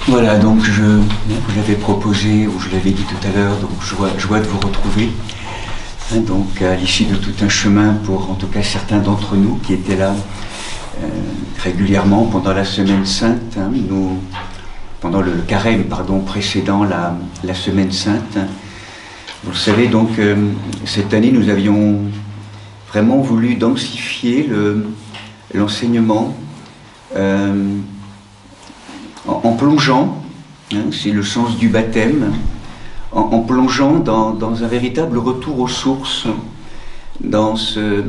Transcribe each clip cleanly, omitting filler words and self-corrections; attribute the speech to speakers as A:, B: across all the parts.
A: Voilà, donc je vous l'avais proposé, ou je l'avais dit tout à l'heure, donc joie de vous retrouver. Donc à l'issue de tout un chemin pour en tout cas certains d'entre nous qui étaient là régulièrement pendant la Semaine Sainte, pendant le carême précédant la Semaine Sainte. Vous le savez, donc cette année nous avions vraiment voulu densifier l'enseignement en plongeant, c'est le sens du baptême, en plongeant dans un véritable retour aux sources, dans ce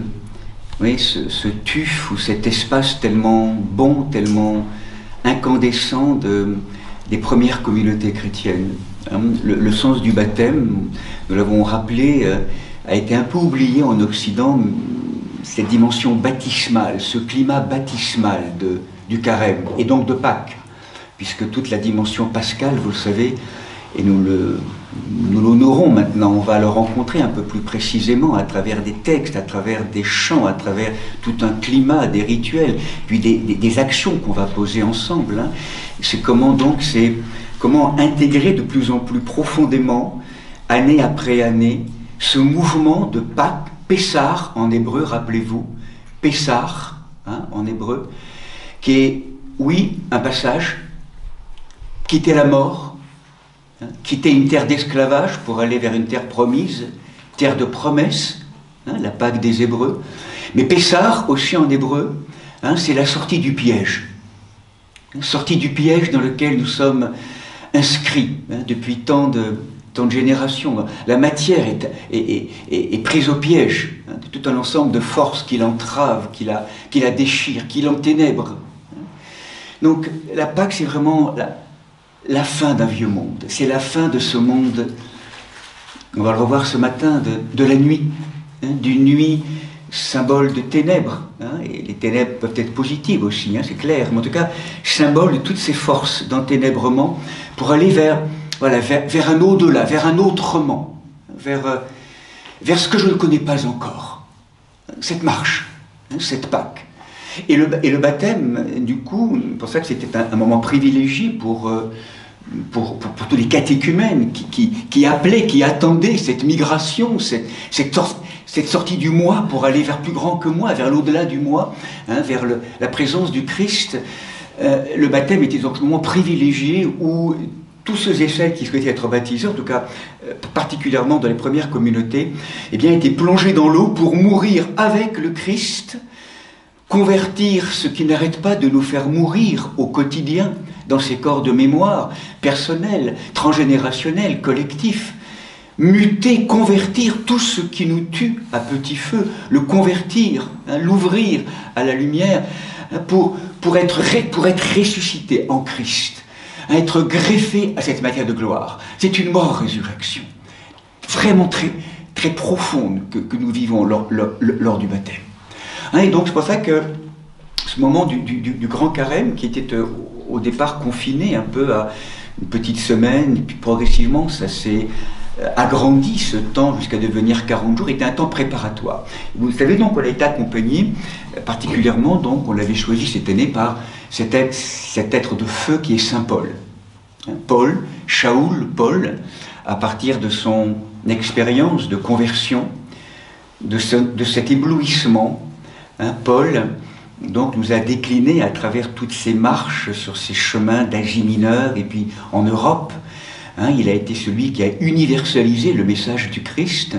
A: tuf ou cet espace tellement bon, tellement incandescent des premières communautés chrétiennes. Le sens du baptême, nous l'avons rappelé, a été un peu oublié en Occident, cette dimension baptismale, ce climat baptismal du carême et donc de Pâques, puisque toute la dimension pascale, vous le savez, et nous l'honorons maintenant, on va le rencontrer un peu plus précisément à travers des textes, à travers des chants, à travers tout un climat, des rituels, puis des actions qu'on va poser ensemble. C'est comment intégrer de plus en plus profondément, année après année, ce mouvement de Pâques, Pessar en hébreu, rappelez-vous, Pessar en hébreu, qui est, oui, un passage, quitter la mort, quitter une terre d'esclavage pour aller vers une terre promise, terre de promesse, la Pâque des Hébreux. Mais Pessar, aussi en hébreu, c'est la sortie du piège. Sortie du piège dans lequel nous sommes inscrits depuis tant de générations. La matière est prise au piège, de tout un ensemble de forces qui l'entravent, qui la déchirent, qui l'enténèbrent. Donc la Pâque, c'est vraiment la fin d'un vieux monde. C'est la fin de ce monde, on va le revoir ce matin, de la nuit, d'une nuit symbole de ténèbres, et les ténèbres peuvent être positives aussi, c'est clair, mais en tout cas, symbole de toutes ces forces d'enténèbrement pour aller vers un au-delà, vers un autrement, vers ce que je ne connais pas encore, cette marche, cette Pâque. Et le baptême, du coup, c'est pour ça que c'était un moment privilégié pour tous les catéchumènes qui appelaient, qui attendaient cette migration, cette sortie du moi pour aller vers plus grand que moi, vers l'au-delà du moi, vers la présence du Christ. Le baptême était donc un moment privilégié où tous ceux et celles qui souhaitaient être baptisés, en tout cas particulièrement dans les premières communautés, étaient plongés dans l'eau pour mourir avec le Christ, convertir ce qui n'arrête pas de nous faire mourir au quotidien dans ces corps de mémoire personnels, transgénérationnels, collectifs, muter, convertir tout ce qui nous tue à petit feu, le convertir, l'ouvrir à la lumière pour être ressuscité en Christ, être greffé à cette matière de gloire. C'est une mort-résurrection vraiment très, très profonde que nous vivons lors du baptême. Et donc c'est pour ça que ce moment du grand carême, qui était au départ confiné un peu à une petite semaine, et puis progressivement ça s'est agrandi ce temps jusqu'à devenir 40 jours, était un temps préparatoire. Vous savez donc, on a été accompagné, particulièrement donc on l'avait choisi cette année par cet être de feu qui est Saint Paul. Paul, Shaoul, Paul, à partir de son expérience de conversion, de cet éblouissement, Paul donc nous a décliné à travers toutes ces marches sur ces chemins d'Asie mineure et puis en Europe. Il a été celui qui a universalisé le message du Christ.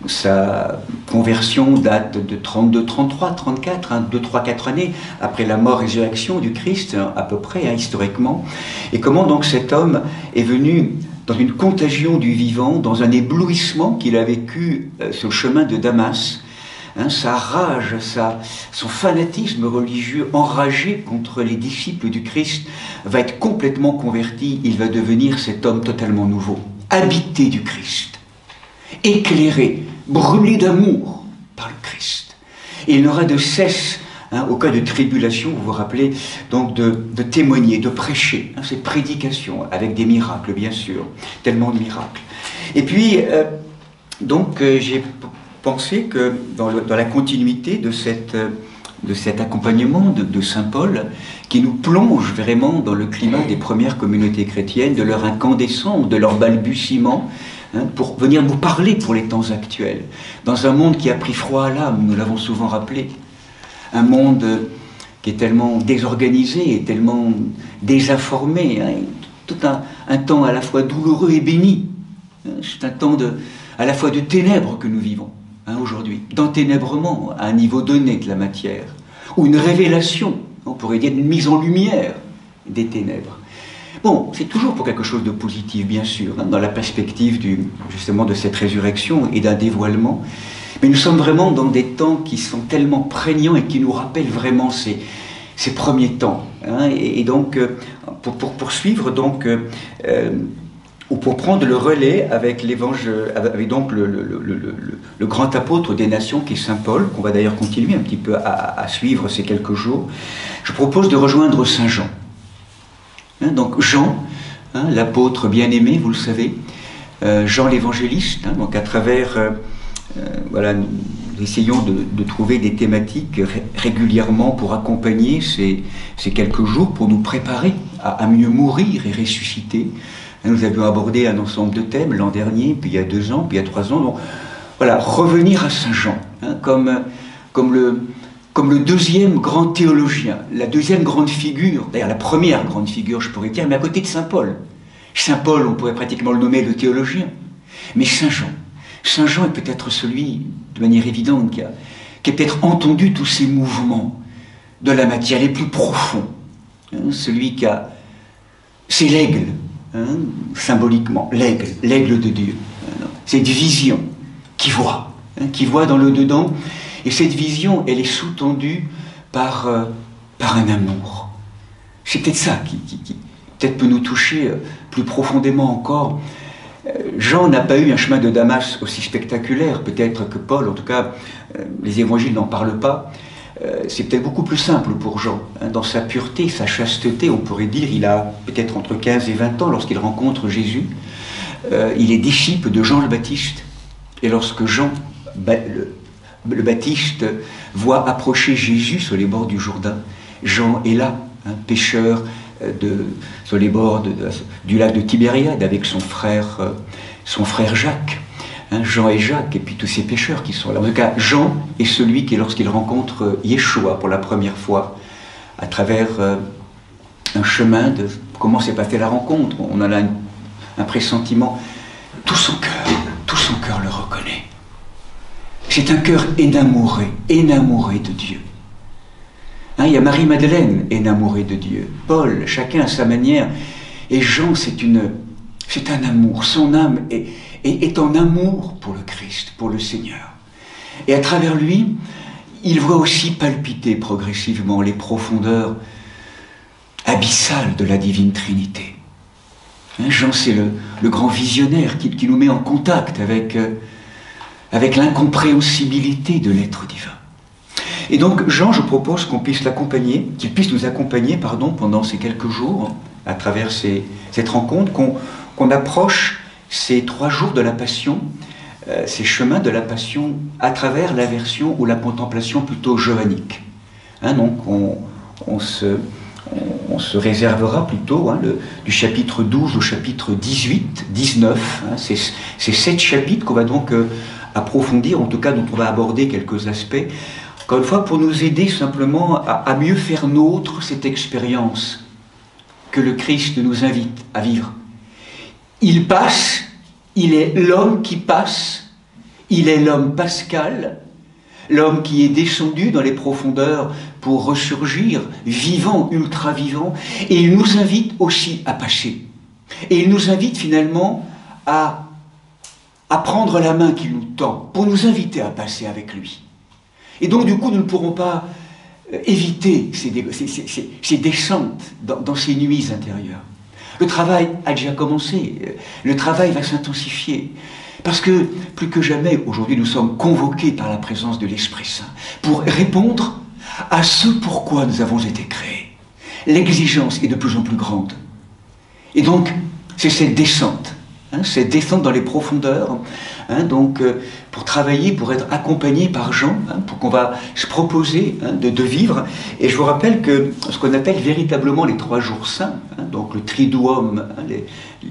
A: Sa conversion date de 32, 33, 34, 2, 3, 4 années après la mort-résurrection du Christ, à peu près, historiquement. Et comment donc cet homme est venu dans une contagion du vivant, dans un éblouissement qu'il a vécu sur le chemin de Damas, sa rage, son fanatisme religieux enragé contre les disciples du Christ va être complètement converti. Il va devenir cet homme totalement nouveau, habité du Christ, éclairé, brûlé d'amour par le Christ. Et il n'aura de cesse, au cas de tribulation, vous vous rappelez, donc de témoigner, de prêcher, cette prédication, avec des miracles bien sûr, tellement de miracles. Et puis, j'ai penser que dans la continuité de cet accompagnement de Saint Paul, qui nous plonge vraiment dans le climat des premières communautés chrétiennes, de leur incandescence, de leur balbutiement, pour venir nous parler pour les temps actuels, dans un monde qui a pris froid à l'âme, nous l'avons souvent rappelé, un monde qui est tellement désorganisé et tellement désinformé, tout un temps à la fois douloureux et béni. C'est un temps à la fois de ténèbres que nous vivons aujourd'hui, d'enténèbrement à un niveau donné de la matière, ou une révélation, on pourrait dire une mise en lumière des ténèbres. Bon, c'est toujours pour quelque chose de positif, bien sûr, dans la perspective justement de cette résurrection et d'un dévoilement. Mais nous sommes vraiment dans des temps qui sont tellement prégnants et qui nous rappellent vraiment ces premiers temps. Et donc, pour poursuivre, donc, ou pour prendre le relais avec l'évangile, avec donc le grand apôtre des nations qui est Saint Paul, qu'on va d'ailleurs continuer un petit peu à suivre ces quelques jours, je propose de rejoindre Saint Jean. Donc Jean, l'apôtre bien-aimé, vous le savez, Jean l'évangéliste, donc à travers, voilà, nous essayons de trouver des thématiques régulièrement pour accompagner ces quelques jours, pour nous préparer à mieux mourir et ressusciter. Nous avions abordé un ensemble de thèmes l'an dernier, puis il y a 2 ans, puis il y a 3 ans. Donc voilà, revenir à Saint Jean, comme le deuxième grand théologien, la deuxième grande figure, d'ailleurs la première grande figure, je pourrais dire, mais à côté de Saint Paul. Saint Paul, on pourrait pratiquement le nommer le théologien. Mais Saint Jean est peut-être celui, de manière évidente, qui a peut-être entendu tous ces mouvements de la matière les plus profonds. Celui qui a... C'est l'aigle, symboliquement, l'aigle de Dieu. Cette vision qui voit dans le dedans. Et cette vision, elle est sous-tendue par un amour. C'est peut-être ça qui peut-être peut nous toucher plus profondément encore. Jean n'a pas eu un chemin de Damas aussi spectaculaire, peut-être que Paul, en tout cas, les évangiles n'en parlent pas. C'est peut-être beaucoup plus simple pour Jean. Dans sa pureté, sa chasteté, on pourrait dire, il a peut-être entre 15 et 20 ans lorsqu'il rencontre Jésus. Il est disciple de Jean le Baptiste. Et lorsque Jean le Baptiste voit approcher Jésus sur les bords du Jourdain, Jean est là, pêcheur sur les bords du lac de Tibériade avec son frère Jacques. Jean et Jacques, et puis tous ces pêcheurs qui sont là. En tout cas, Jean est celui qui, lorsqu'il rencontre Yeshua pour la première fois, à travers un chemin de comment s'est passée la rencontre, on en a un pressentiment, tout son cœur le reconnaît. C'est un cœur énamouré de Dieu. Il y a Marie-Madeleine, énamourée de Dieu. Paul, chacun à sa manière. Et Jean, c'est un amour. Son âme est en amour pour le Christ, pour le Seigneur. Et à travers lui, il voit aussi palpiter progressivement les profondeurs abyssales de la divine Trinité. Jean, c'est le grand visionnaire qui nous met en contact avec l'incompréhensibilité de l'être divin. Et donc, Jean, je propose qu'on puisse l'accompagner, qu'il puisse nous accompagner, pendant ces quelques jours, à travers cette rencontre, qu'on approche ces 3 jours de la Passion, ces chemins de la Passion, à travers la version ou la contemplation plutôt johannique. Donc, on se réservera plutôt du chapitre 12 au chapitre 18, 19. C'est 7 chapitres qu'on va donc approfondir, en tout cas dont on va aborder quelques aspects. Encore une fois, pour nous aider simplement à mieux faire nôtre cette expérience que le Christ nous invite à vivre. Il passe, il est l'homme qui passe, il est l'homme pascal, l'homme qui est descendu dans les profondeurs pour ressurgir, vivant, ultra-vivant, et il nous invite aussi à passer. Et il nous invite finalement à prendre la main qu'il nous tend, pour nous inviter à passer avec lui. Et donc du coup, nous ne pourrons pas éviter ces descentes dans ces nuits intérieures. Le travail a déjà commencé, le travail va s'intensifier, parce que plus que jamais, aujourd'hui, nous sommes convoqués par la présence de l'Esprit Saint pour répondre à ce pourquoi nous avons été créés. L'exigence est de plus en plus grande. Et donc, c'est cette descente C'est descendre dans les profondeurs, donc pour travailler, pour être accompagné par Jean, pour qu'on va se proposer de vivre. Et je vous rappelle que ce qu'on appelle véritablement les 3 jours saints, donc le triduum,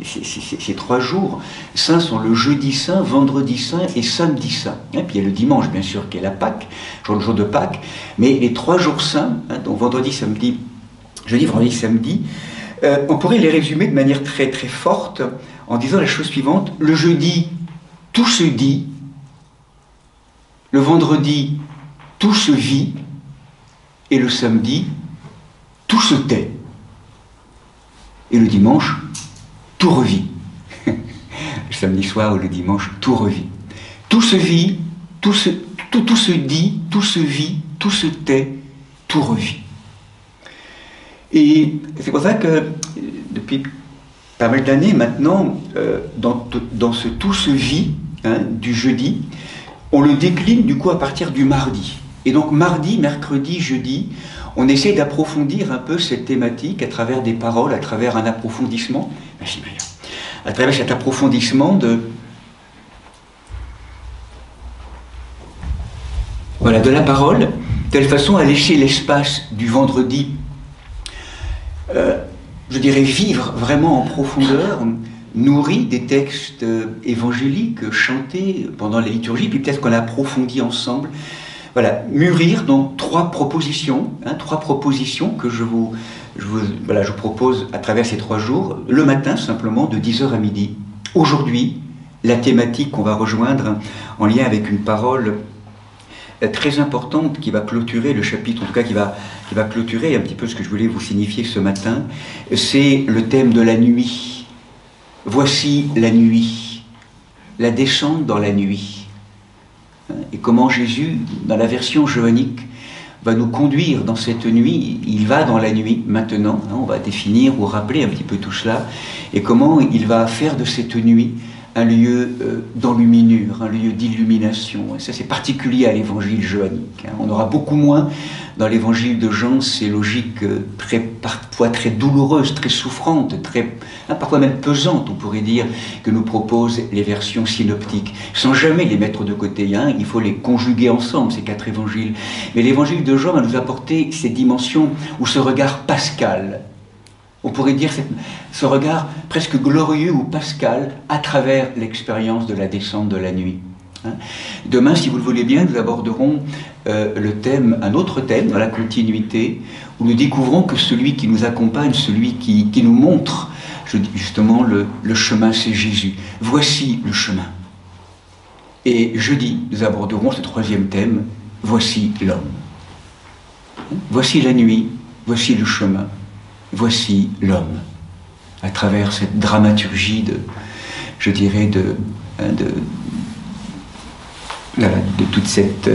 A: ces 3 jours saints sont le jeudi saint, vendredi saint et samedi saint. Puis il y a le dimanche, bien sûr, qui est la Pâque, le jour de Pâques, mais les 3 jours saints, donc vendredi, samedi, jeudi, vendredi, samedi, on pourrait les résumer de manière très très forte en disant la chose suivante: le jeudi, tout se dit; le vendredi, tout se vit; et le samedi, tout se tait; et le dimanche, tout revit. Le samedi soir ou le dimanche, tout revit. Tout se vit, tout se dit, tout se vit, tout se tait, tout revit. Et c'est pour ça que depuis pas mal d'années maintenant, dans ce tout se vit du jeudi, on le décline du coup à partir du mardi. Et donc mardi, mercredi, jeudi, on essaie d'approfondir un peu cette thématique à travers des paroles, à travers un approfondissement, à travers cet approfondissement de la parole, de telle façon à laisser l'espace du vendredi, je dirais, vivre vraiment en profondeur, nourri des textes évangéliques chantés pendant la liturgie, puis peut-être qu'on approfondit ensemble. Voilà, mûrir donc 3 propositions, 3 propositions que je vous propose à travers ces 3 jours, le matin simplement de 10h à midi. Aujourd'hui, la thématique qu'on va rejoindre en lien avec une parole très importante qui va clôturer le chapitre, en tout cas qui va clôturer un petit peu ce que je voulais vous signifier ce matin, c'est le thème de la nuit. Voici la nuit, la descente dans la nuit. Et comment Jésus, dans la version johannique, va nous conduire dans cette nuit. Il va dans la nuit maintenant, on va définir ou rappeler un petit peu tout cela, et comment il va faire de cette nuit un lieu d'enluminure, un lieu d'illumination. Et ça, c'est particulier à l'évangile johannique. On aura beaucoup moins dans l'évangile de Jean ces logiques parfois très douloureuses, très souffrantes, parfois même pesantes, on pourrait dire, que nous proposent les versions synoptiques, sans jamais les mettre de côté. Il faut les conjuguer ensemble, ces 4 évangiles. Mais l'évangile de Jean va nous apporter ces dimensions ou ce regard pascal. On pourrait dire ce regard presque glorieux ou pascal à travers l'expérience de la descente de la nuit. Demain, si vous le voulez bien, nous aborderons un autre thème dans la continuité, où nous découvrons que celui qui nous accompagne, celui qui nous montre justement le chemin, c'est Jésus. Voici le chemin. Et jeudi, nous aborderons ce 3e thème, voici l'homme. Voici la nuit, voici le chemin. Voici l'homme, à travers cette dramaturgie de toute cette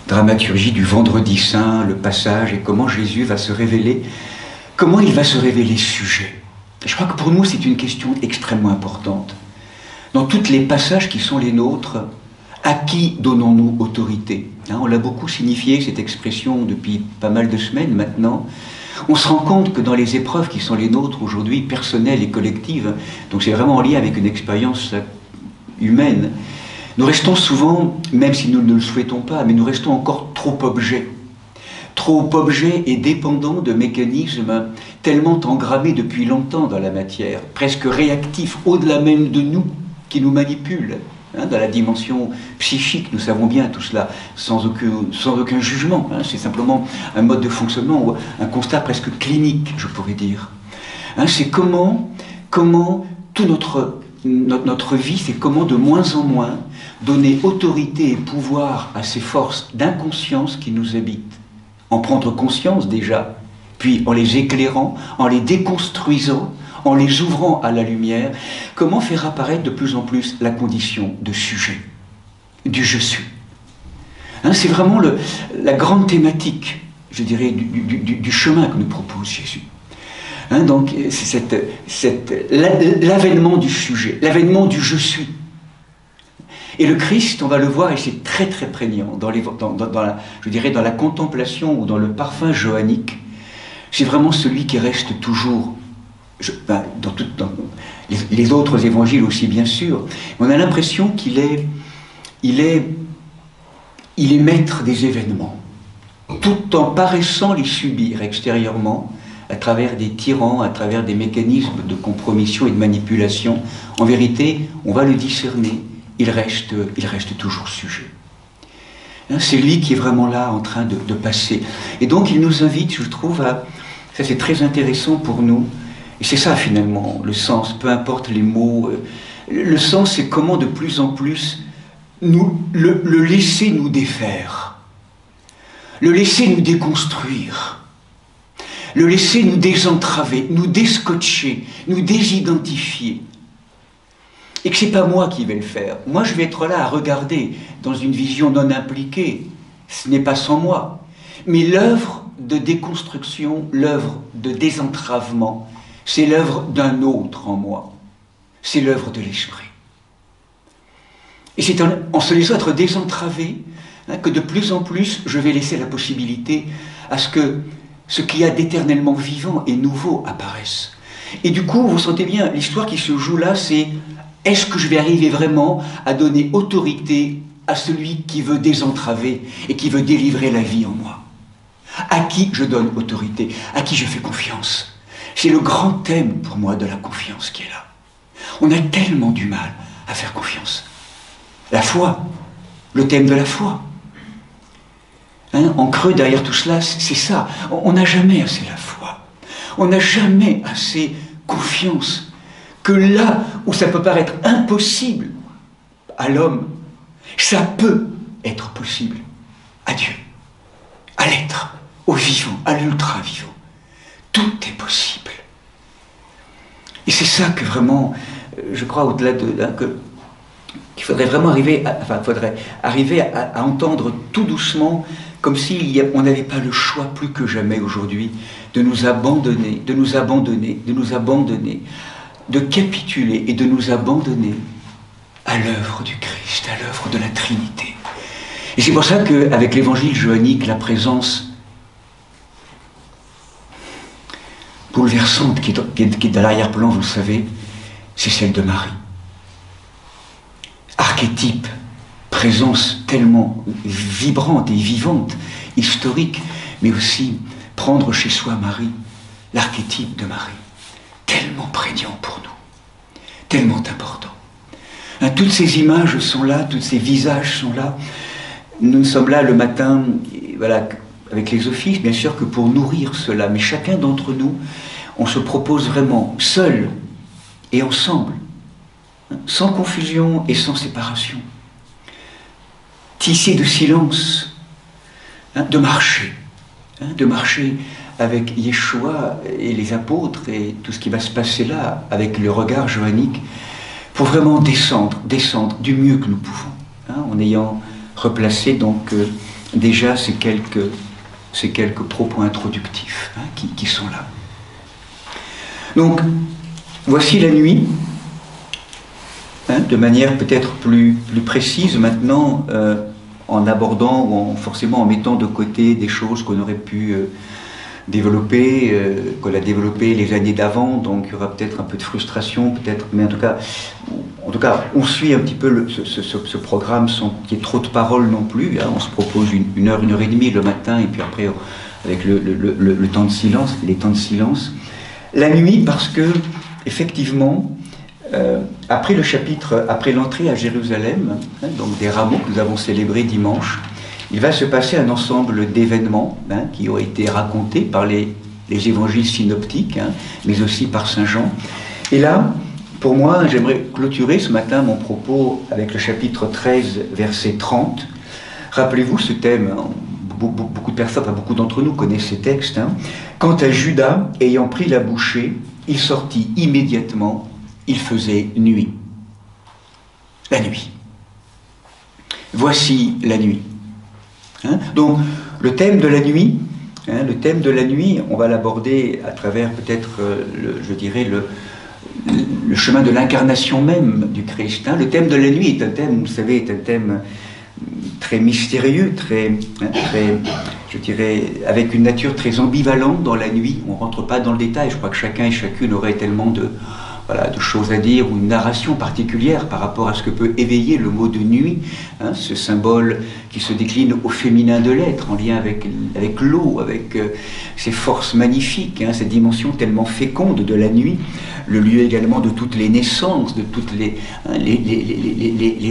A: dramaturgie du vendredi saint, le passage, et comment Jésus va se révéler, comment il va se révéler sujet. Je crois que pour nous, c'est une question extrêmement importante. Dans tous les passages qui sont les nôtres, à qui donnons-nous autorité? On l'a beaucoup signifié, cette expression, depuis pas mal de semaines maintenant. On se rend compte que dans les épreuves qui sont les nôtres aujourd'hui, personnelles et collectives, donc c'est vraiment en lien avec une expérience humaine, nous restons souvent, même si nous ne le souhaitons pas, mais nous restons encore trop objets et dépendants de mécanismes tellement engrammés depuis longtemps dans la matière, presque réactifs, au-delà même de nous, qui nous manipulent. Dans la dimension psychique, nous savons bien tout cela, sans aucun jugement. C'est simplement un mode de fonctionnement, ou un constat presque clinique, je pourrais dire. C'est comment toute notre vie, c'est comment de moins en moins donner autorité et pouvoir à ces forces d'inconscience qui nous habitent. En prendre conscience déjà, puis en les éclairant, en les déconstruisant, en les ouvrant à la lumière, comment faire apparaître de plus en plus la condition de sujet, du je suis. C'est vraiment la grande thématique, je dirais, du chemin que nous propose Jésus. Donc, c'est l'avènement du sujet, l'avènement du je suis. Et le Christ, on va le voir, et c'est très très prégnant, dans la contemplation ou dans le parfum johannique, c'est vraiment celui qui reste toujours. les autres évangiles aussi bien sûr. On a l'impression qu'il est maître des événements, tout en paraissant les subir extérieurement, à travers des tyrans, à travers des mécanismes de compromission et de manipulation. En vérité, on va le discerner, il reste toujours sujet. C'est lui qui est vraiment là en train de passer. Et donc il nous invite, je trouve, ça c'est très intéressant pour nous, et c'est ça finalement le sens, peu importe les mots, le sens c'est comment de plus en plus le laisser nous défaire, le laisser nous déconstruire, le laisser nous désentraver, nous déscotcher, nous désidentifier. Et que c'est pas moi qui vais le faire. Moi, je vais être là à regarder dans une vision non impliquée. Ce n'est pas sans moi. Mais l'œuvre de déconstruction, l'œuvre de désentravement, c'est l'œuvre d'un autre en moi. C'est l'œuvre de l'esprit. Et c'est en se laissant être désentravé que de plus en plus, je vais laisser la possibilité à ce que ce qu'il y a d'éternellement vivant et nouveau apparaisse. Et du coup, vous sentez bien, l'histoire qui se joue là, c'est: est-ce que je vais arriver vraiment à donner autorité à celui qui veut désentraver et qui veut délivrer la vie en moi? À qui je donne autorité? À qui je fais confiance? C'est le grand thème pour moi de la confiance qui est là. On a tellement du mal à faire confiance. La foi, le thème de la foi. En creux derrière tout cela, c'est ça. On n'a jamais assez la foi. On n'a jamais assez confiance. Que là où ça peut paraître impossible à l'homme, ça peut être possible à Dieu, à l'être, au vivant, à l'ultra-vivant. Tout est possible. Et c'est ça que vraiment, je crois, au-delà de... qu'il faudrait vraiment arriver à entendre tout doucement, comme si on n'avait pas le choix plus que jamais aujourd'hui de nous abandonner, de capituler et de nous abandonner à l'œuvre du Christ, à l'œuvre de la Trinité. Et c'est pour ça qu'avec l'évangile johannique, la présence bouleversante qui est dans l'arrière-plan, vous le savez, c'est celle de Marie. Archétype, présence tellement vibrante et vivante, historique, mais aussi prendre chez soi Marie, l'archétype de Marie. Tellement prégnant pour nous, tellement important. Toutes ces images sont là, tous ces visages sont là. Nous sommes là le matin, voilà, avec les offices, bien sûr que pour nourrir cela, mais chacun d'entre nous, on se propose vraiment, seul et ensemble, sans confusion et sans séparation, tisser de silence, de marcher avec Yeshua et les apôtres et tout ce qui va se passer là, avec le regard johannique, pour vraiment descendre du mieux que nous pouvons, en ayant replacé donc déjà ces quelques propos introductifs qui sont là. Donc, voici la nuit, de manière peut-être plus précise maintenant, en abordant ou forcément en mettant de côté des choses qu'on aurait pu développer, qu'on a développé les années d'avant, donc il y aura peut-être un peu de frustration, peut-être, mais en tout cas, on suit un petit peu ce programme sans qu'il y ait trop de paroles non plus. On se propose une heure et demie le matin, et puis après, avec le temps de silence, les temps de silence. La nuit, parce que, effectivement, après le chapitre, après l'entrée à Jérusalem, donc des rameaux que nous avons célébrés dimanche, il va se passer un ensemble d'événements qui ont été racontés par les évangiles synoptiques, mais aussi par Saint Jean. Et là, pour moi, j'aimerais clôturer ce matin mon propos avec le chapitre 13, verset 30. Rappelez-vous ce thème, beaucoup de personnes, enfin beaucoup d'entre nous connaissent ces textes. Quant à Judas, ayant pris la bouchée, il sortit immédiatement, il faisait nuit. La nuit. Voici la nuit. Donc, le thème de la nuit, on va l'aborder à travers peut-être, le chemin de l'incarnation même du Christ. Le thème de la nuit est un thème, vous savez, est un thème très mystérieux, très, je dirais, avec une nature très ambivalente dans la nuit. On ne rentre pas dans le détail. Je crois que chacun et chacune aurait tellement voilà, de choses à dire ou une narration particulière par rapport à ce que peut éveiller le mot de nuit, hein, ce symbole qui se décline au féminin de l'être, en lien avec l'eau, avec ces forces magnifiques, hein, cette dimension tellement féconde de la nuit, le lieu également de toutes les naissances, de toutes les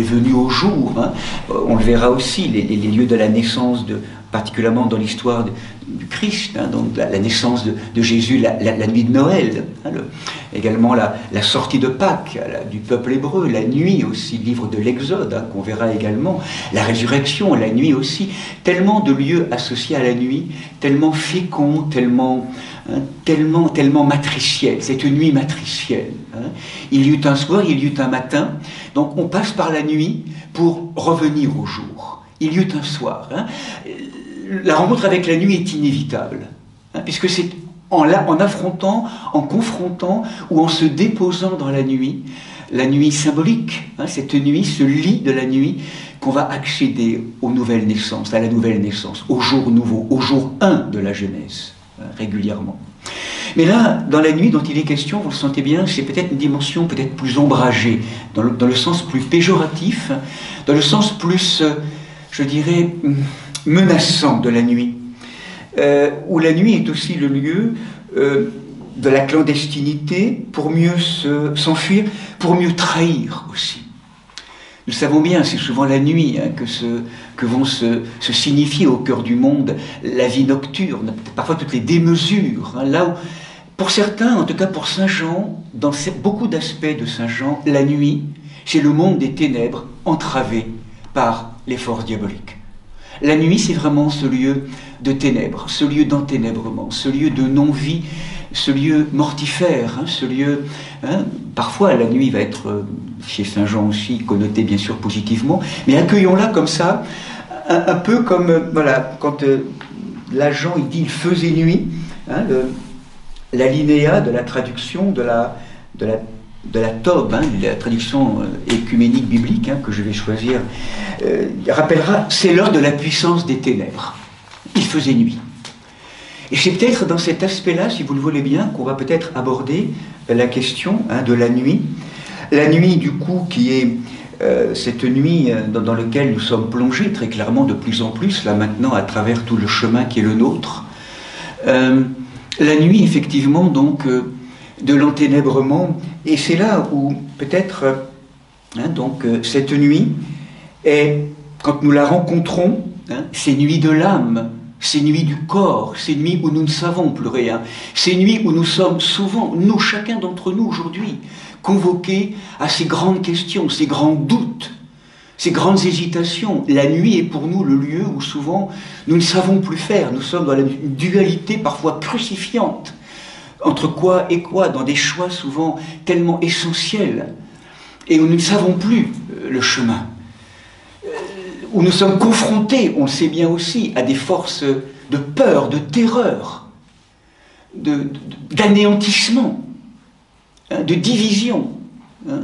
A: venues au jour. Hein. On le verra aussi, les lieux de la naissance, particulièrement dans l'histoire du Christ, hein, donc la naissance de Jésus, la nuit de Noël, hein, également la sortie de Pâques du peuple hébreu, la nuit aussi, le livre de l'Exode, hein, qu'on verra également, la résurrection, la nuit aussi, tellement de lieux associés à la nuit, tellement féconds, tellement matriciels, cette nuit matricielle. Hein. Il y eut un soir, il y eut un matin, donc on passe par la nuit pour revenir au jour. Il y eut un soir. Hein. La rencontre avec la nuit est inévitable, hein, puisque c'est en affrontant, en confrontant ou en se déposant dans la nuit symbolique, hein, cette nuit, ce lit de la nuit, qu'on va accéder aux nouvelles naissances, à la nouvelle naissance, au jour nouveau, au jour 1 de la Genèse, hein, régulièrement. Mais là, dans la nuit dont il est question, vous le sentez bien, c'est peut-être une dimension peut-être plus ombragée, dans le sens plus péjoratif, dans le sens plus, je dirais, menaçant de la nuit, où la nuit est aussi le lieu de la clandestinité pour mieux s'enfuir, pour mieux trahir aussi. Nous savons bien, c'est souvent la nuit, hein, que vont se signifier au cœur du monde la vie nocturne, parfois toutes les démesures, hein, là où, pour certains, en tout cas pour Saint Jean, dans beaucoup d'aspects de Saint Jean, la nuit, c'est le monde des ténèbres entravé par les forces diaboliques. La nuit, c'est vraiment ce lieu de ténèbres, ce lieu d'enténèbrement, ce lieu de non-vie, ce lieu mortifère, hein, ce lieu... Hein, parfois, la nuit va être, chez Saint Jean aussi, connotée bien sûr positivement, mais accueillons-la comme ça, un peu comme, voilà, quand l'agent, il dit « il faisait nuit hein, », l'alinéa de la traduction de la Tob, hein, la traduction écuménique biblique, hein, que je vais choisir, rappellera, c'est l'heure de la puissance des ténèbres. Il faisait nuit. Et c'est peut-être dans cet aspect-là, si vous le voulez bien, qu'on va peut-être aborder la question hein, de la nuit. La nuit, du coup, qui est cette nuit dans laquelle nous sommes plongés très clairement de plus en plus, là maintenant, à travers tout le chemin qui est le nôtre. La nuit, effectivement, donc... de l'enténèbrement, et c'est là où peut-être hein, donc cette nuit est, quand nous la rencontrons, hein, ces nuits de l'âme, ces nuits du corps, ces nuits où nous ne savons plus rien, ces nuits où nous sommes souvent, nous, chacun d'entre nous aujourd'hui, convoqués à ces grandes questions, ces grands doutes, ces grandes hésitations. La nuit est pour nous le lieu où souvent nous ne savons plus faire, nous sommes dans la dualité parfois crucifiante, entre quoi et quoi, dans des choix souvent tellement essentiels, et où nous ne savons plus le chemin, où nous sommes confrontés, on le sait bien aussi, à des forces de peur, de terreur, d'anéantissement, hein, de division. Hein,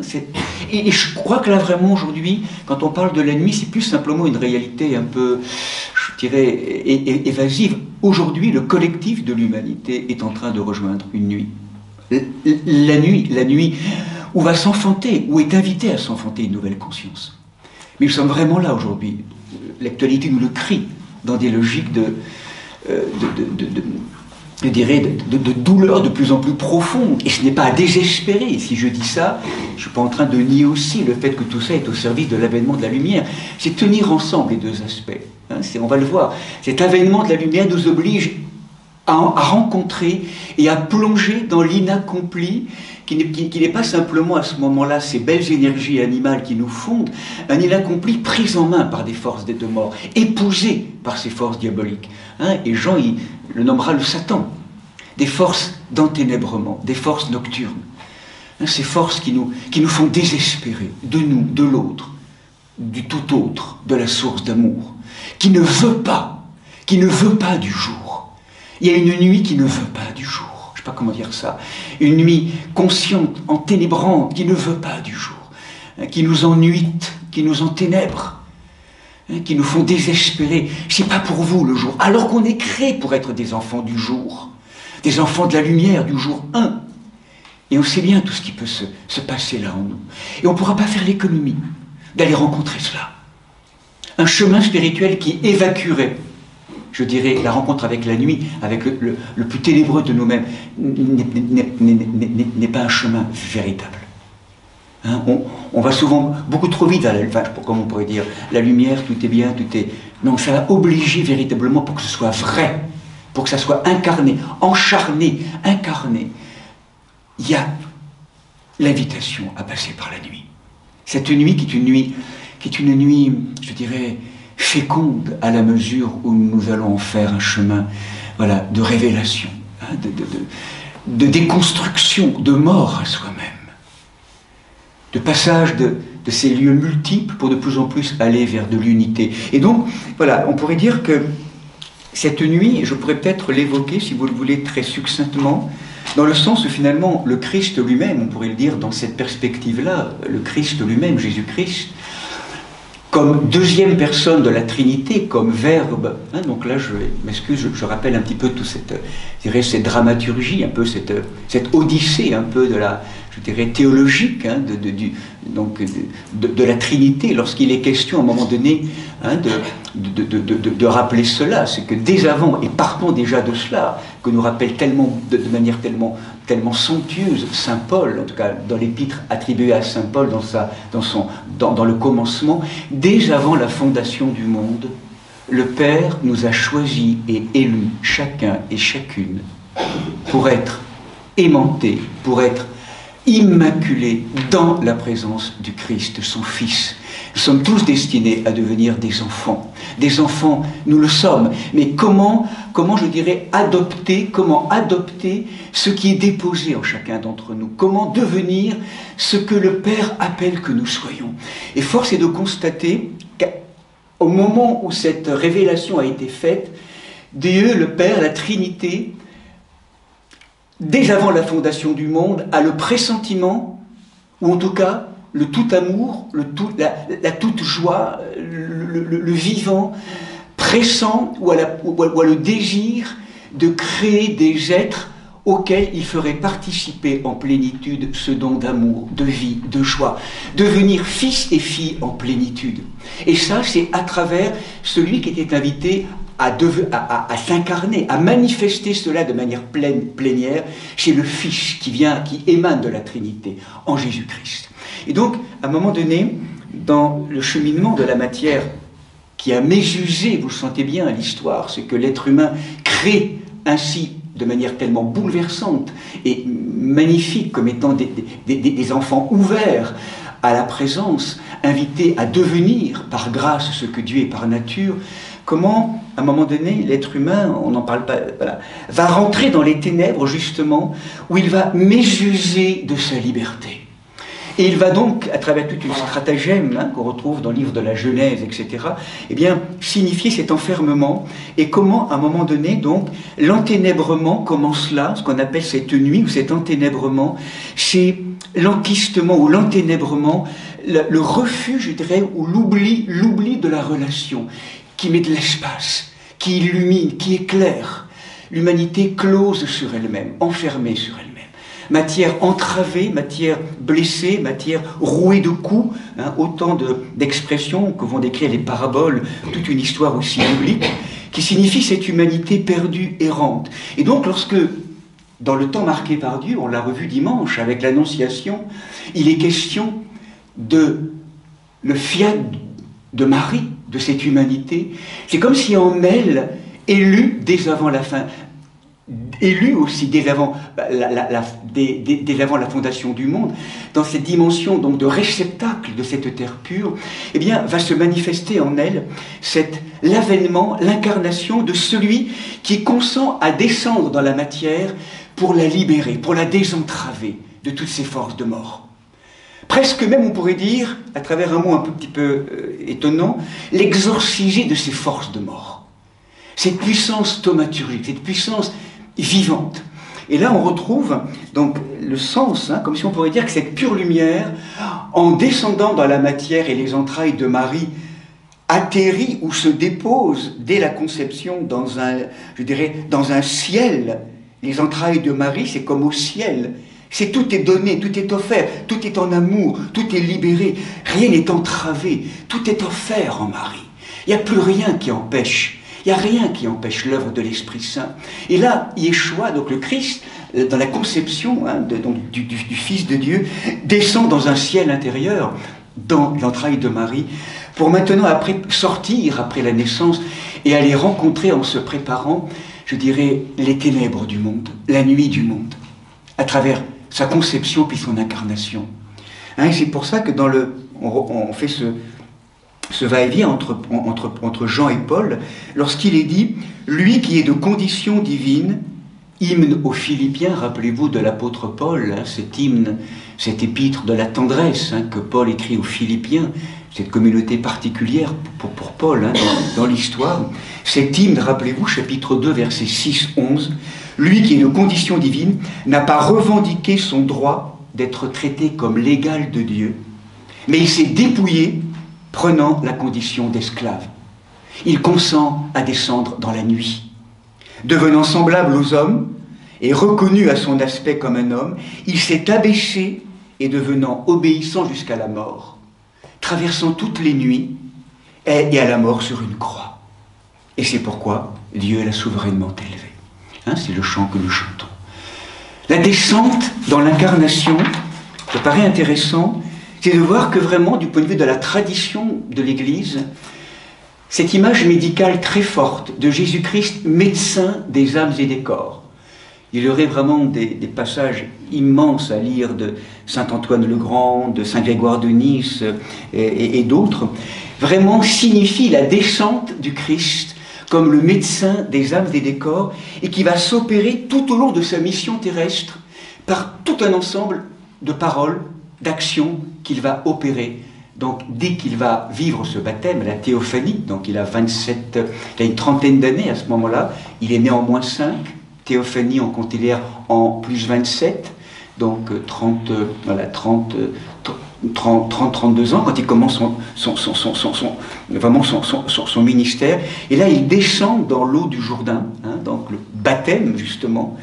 A: et je crois que là vraiment aujourd'hui, quand on parle de la nuit, c'est plus simplement une réalité un peu, je dirais, évasive. Aujourd'hui, le collectif de l'humanité est en train de rejoindre une nuit. La nuit où va s'enfanter, où est invitée à s'enfanter une nouvelle conscience. Mais nous sommes vraiment là aujourd'hui. L'actualité nous le crie, dans des logiques de douleur de plus en plus profonde. Et ce n'est pas à désespérer. Si je dis ça, je ne suis pas en train de nier aussi le fait que tout ça est au service de l'avènement de la lumière. C'est tenir ensemble les deux aspects. Hein, on va le voir. Cet avènement de la lumière nous oblige à rencontrer et à plonger dans l'inaccompli, qui n'est pas simplement à ce moment-là ces belles énergies animales qui nous fondent, un inaccompli pris en main par des forces des deux morts, épousé par ces forces diaboliques. Hein, et Jean, il le nommera le Satan. Des forces d'enténèbrement, des forces nocturnes. Hein, ces forces qui nous font désespérer de nous, de l'autre, du tout autre, de la source d'amour, qui ne veut pas du jour. Il y a une nuit qui ne veut pas du jour. Je ne sais pas comment dire ça. Une nuit consciente, enténébrante, qui ne veut pas du jour. Hein, qui nous ennuite, qui nous enténèbre. Hein, qui nous font désespérer. C'est pas pour vous le jour. Alors qu'on est créé pour être des enfants du jour. Des enfants de la lumière du jour 1. Et on sait bien tout ce qui peut se passer là en nous. Et on ne pourra pas faire l'économie d'aller rencontrer cela. Un chemin spirituel qui évacuerait, je dirais, la rencontre avec la nuit, avec le plus ténébreux de nous-mêmes, n'est pas un chemin véritable. Hein, on va souvent beaucoup trop vite vers comme on pourrait dire, la lumière, tout est bien, tout est... Non, ça va obliger véritablement pour que ce soit vrai, pour que ça soit incarné, encharné, incarné. Il y a l'invitation à passer par la nuit. Cette nuit qui est une nuit, je dirais, féconde à la mesure où nous allons en faire un chemin, voilà, de révélation, hein, de déconstruction, de mort à soi-même, de passage de ces lieux multiples pour de plus en plus aller vers de l'unité. Et donc, voilà, on pourrait dire que cette nuit, je pourrais peut-être l'évoquer, si vous le voulez, très succinctement, dans le sens où finalement le Christ lui-même, on pourrait le dire dans cette perspective-là, le Christ lui-même, Jésus-Christ, comme deuxième personne de la Trinité, comme Verbe. Hein, donc là, je m'excuse, je rappelle un petit peu toute cette dramaturgie, un peu cette odyssée un peu de la, je dirais, théologique, hein, de la Trinité, lorsqu'il est question à un moment donné, hein, de rappeler cela. C'est que dès avant, et partons déjà de cela, que nous rappelle tellement, de manière tellement somptueuse Saint Paul, en tout cas dans l'épître attribuée à Saint Paul dans le commencement, dès avant la fondation du monde, le Père nous a choisis et élus chacun et chacune pour être aimantés, pour être immaculés dans la présence du Christ, son Fils. Nous sommes tous destinés à devenir des enfants. Des enfants, nous le sommes. Mais comment je dirais, comment adopter ce qui est déposé en chacun d'entre nous? Comment devenir ce que le Père appelle que nous soyons? Et force est de constater qu'au moment où cette révélation a été faite, Dieu, le Père, la Trinité, dès avant la fondation du monde, a le pressentiment, ou en tout cas le tout amour, la toute joie, le vivant, pressant ou à le désir de créer des êtres auxquels il ferait participer en plénitude ce don d'amour, de vie, de joie, devenir fils et filles en plénitude. Et ça, c'est à travers celui qui était invité à s'incarner, à manifester cela de manière plénière chez le Fils qui émane de la Trinité, en Jésus-Christ. Et donc, à un moment donné, dans le cheminement de la matière qui a mésusé, vous le sentez bien à l'histoire, c'est que l'être humain crée ainsi de manière tellement bouleversante et magnifique comme étant des enfants ouverts à la présence, invités à devenir par grâce ce que Dieu est par nature. Comment, à un moment donné, l'être humain, on n'en parle pas, voilà, va rentrer dans les ténèbres, justement, où il va mésuser de sa liberté. Et il va donc, à travers toute une stratagème, hein, qu'on retrouve dans le livre de la Genèse, etc., eh bien, signifier cet enfermement, et comment, à un moment donné, donc, l'enténèbrement commence là, ce qu'on appelle cette nuit, ou cet enténèbrement, c'est l'enquistement, ou l'enténèbrement, le refus, je dirais, ou l'oubli de la relation, qui met de l'espace, qui illumine, qui éclaire. L'humanité close sur elle-même, enfermée sur elle-même. Matière entravée, matière blessée, matière rouée de coups, hein, autant d'expressions que vont décrire les paraboles, toute une histoire aussi biblique, qui signifie cette humanité perdue, errante. Et donc lorsque, dans le temps marqué par Dieu, on l'a revu dimanche avec l'Annonciation, il est question de le fiat de Marie, de cette humanité, c'est comme si en elle, élue dès avant la fin, élue aussi dès avant la fondation du monde, dans cette dimension donc de réceptacle de cette terre pure, eh bien, va se manifester en elle l'avènement, l'incarnation de celui qui consent à descendre dans la matière pour la libérer, pour la désentraver de toutes ces forces de mort. Presque même, on pourrait dire, à travers un mot un petit peu étonnant, l'exorciser de ces forces de mort. Cette puissance thaumaturgique, cette puissance vivante. Et là, on retrouve donc le sens, hein, comme si on pourrait dire que cette pure lumière, en descendant dans la matière et les entrailles de Marie, atterrit ou se dépose dès la conception dans un ciel. Les entrailles de Marie, c'est comme au ciel. C'est tout est donné, tout est offert, tout est en amour, tout est libéré, rien n'est entravé, tout est offert en Marie. Il n'y a plus rien qui empêche, il n'y a rien qui empêche l'œuvre de l'Esprit Saint. Et là, Yeshua, donc le Christ, dans la conception du Fils de Dieu, descend dans un ciel intérieur, dans l'entraille de Marie, pour maintenant sortir après la naissance et aller rencontrer en se préparant, je dirais, les ténèbres du monde, la nuit du monde, à travers sa conception puis son incarnation. Et c'est pour ça que on fait ce va-et-vient entre Jean et Paul, lorsqu'il est dit « Lui qui est de condition divine », hymne aux Philippiens, rappelez-vous de l'apôtre Paul, cet hymne, cet épître de la tendresse que Paul écrit aux Philippiens, cette communauté particulière pour Paul dans l'histoire. Cet hymne, rappelez-vous, chapitre 2, versets 6-11, « Lui qui est de condition divine n'a pas revendiqué son droit d'être traité comme l'égal de Dieu, mais il s'est dépouillé, prenant la condition d'esclave. Il consent à descendre dans la nuit. Devenant semblable aux hommes et reconnu à son aspect comme un homme, il s'est abaissé et devenant obéissant jusqu'à la mort, traversant toutes les nuits et à la mort sur une croix. Et c'est pourquoi Dieu l'a souverainement élevé. C'est le chant que nous chantons. La descente dans l'incarnation, ça paraît intéressant, c'est de voir que vraiment, du point de vue de la tradition de l'Église, cette image médicale très forte de Jésus-Christ, médecin des âmes et des corps. Il y aurait vraiment des passages immenses à lire de saint Antoine le Grand, de saint Grégoire de Nice et d'autres, vraiment signifie la descente du Christ comme le médecin des âmes et des corps, et qui va s'opérer tout au long de sa mission terrestre par tout un ensemble de paroles, d'actions qu'il va opérer. Donc, dès qu'il va vivre ce baptême, la théophanie, donc il a une trentaine d'années à ce moment-là, il est né en -5, théophanie on considère en +27, donc 32 ans, quand il commence son ministère. Et là, il descend dans l'eau du Jourdain, donc le baptême, justement.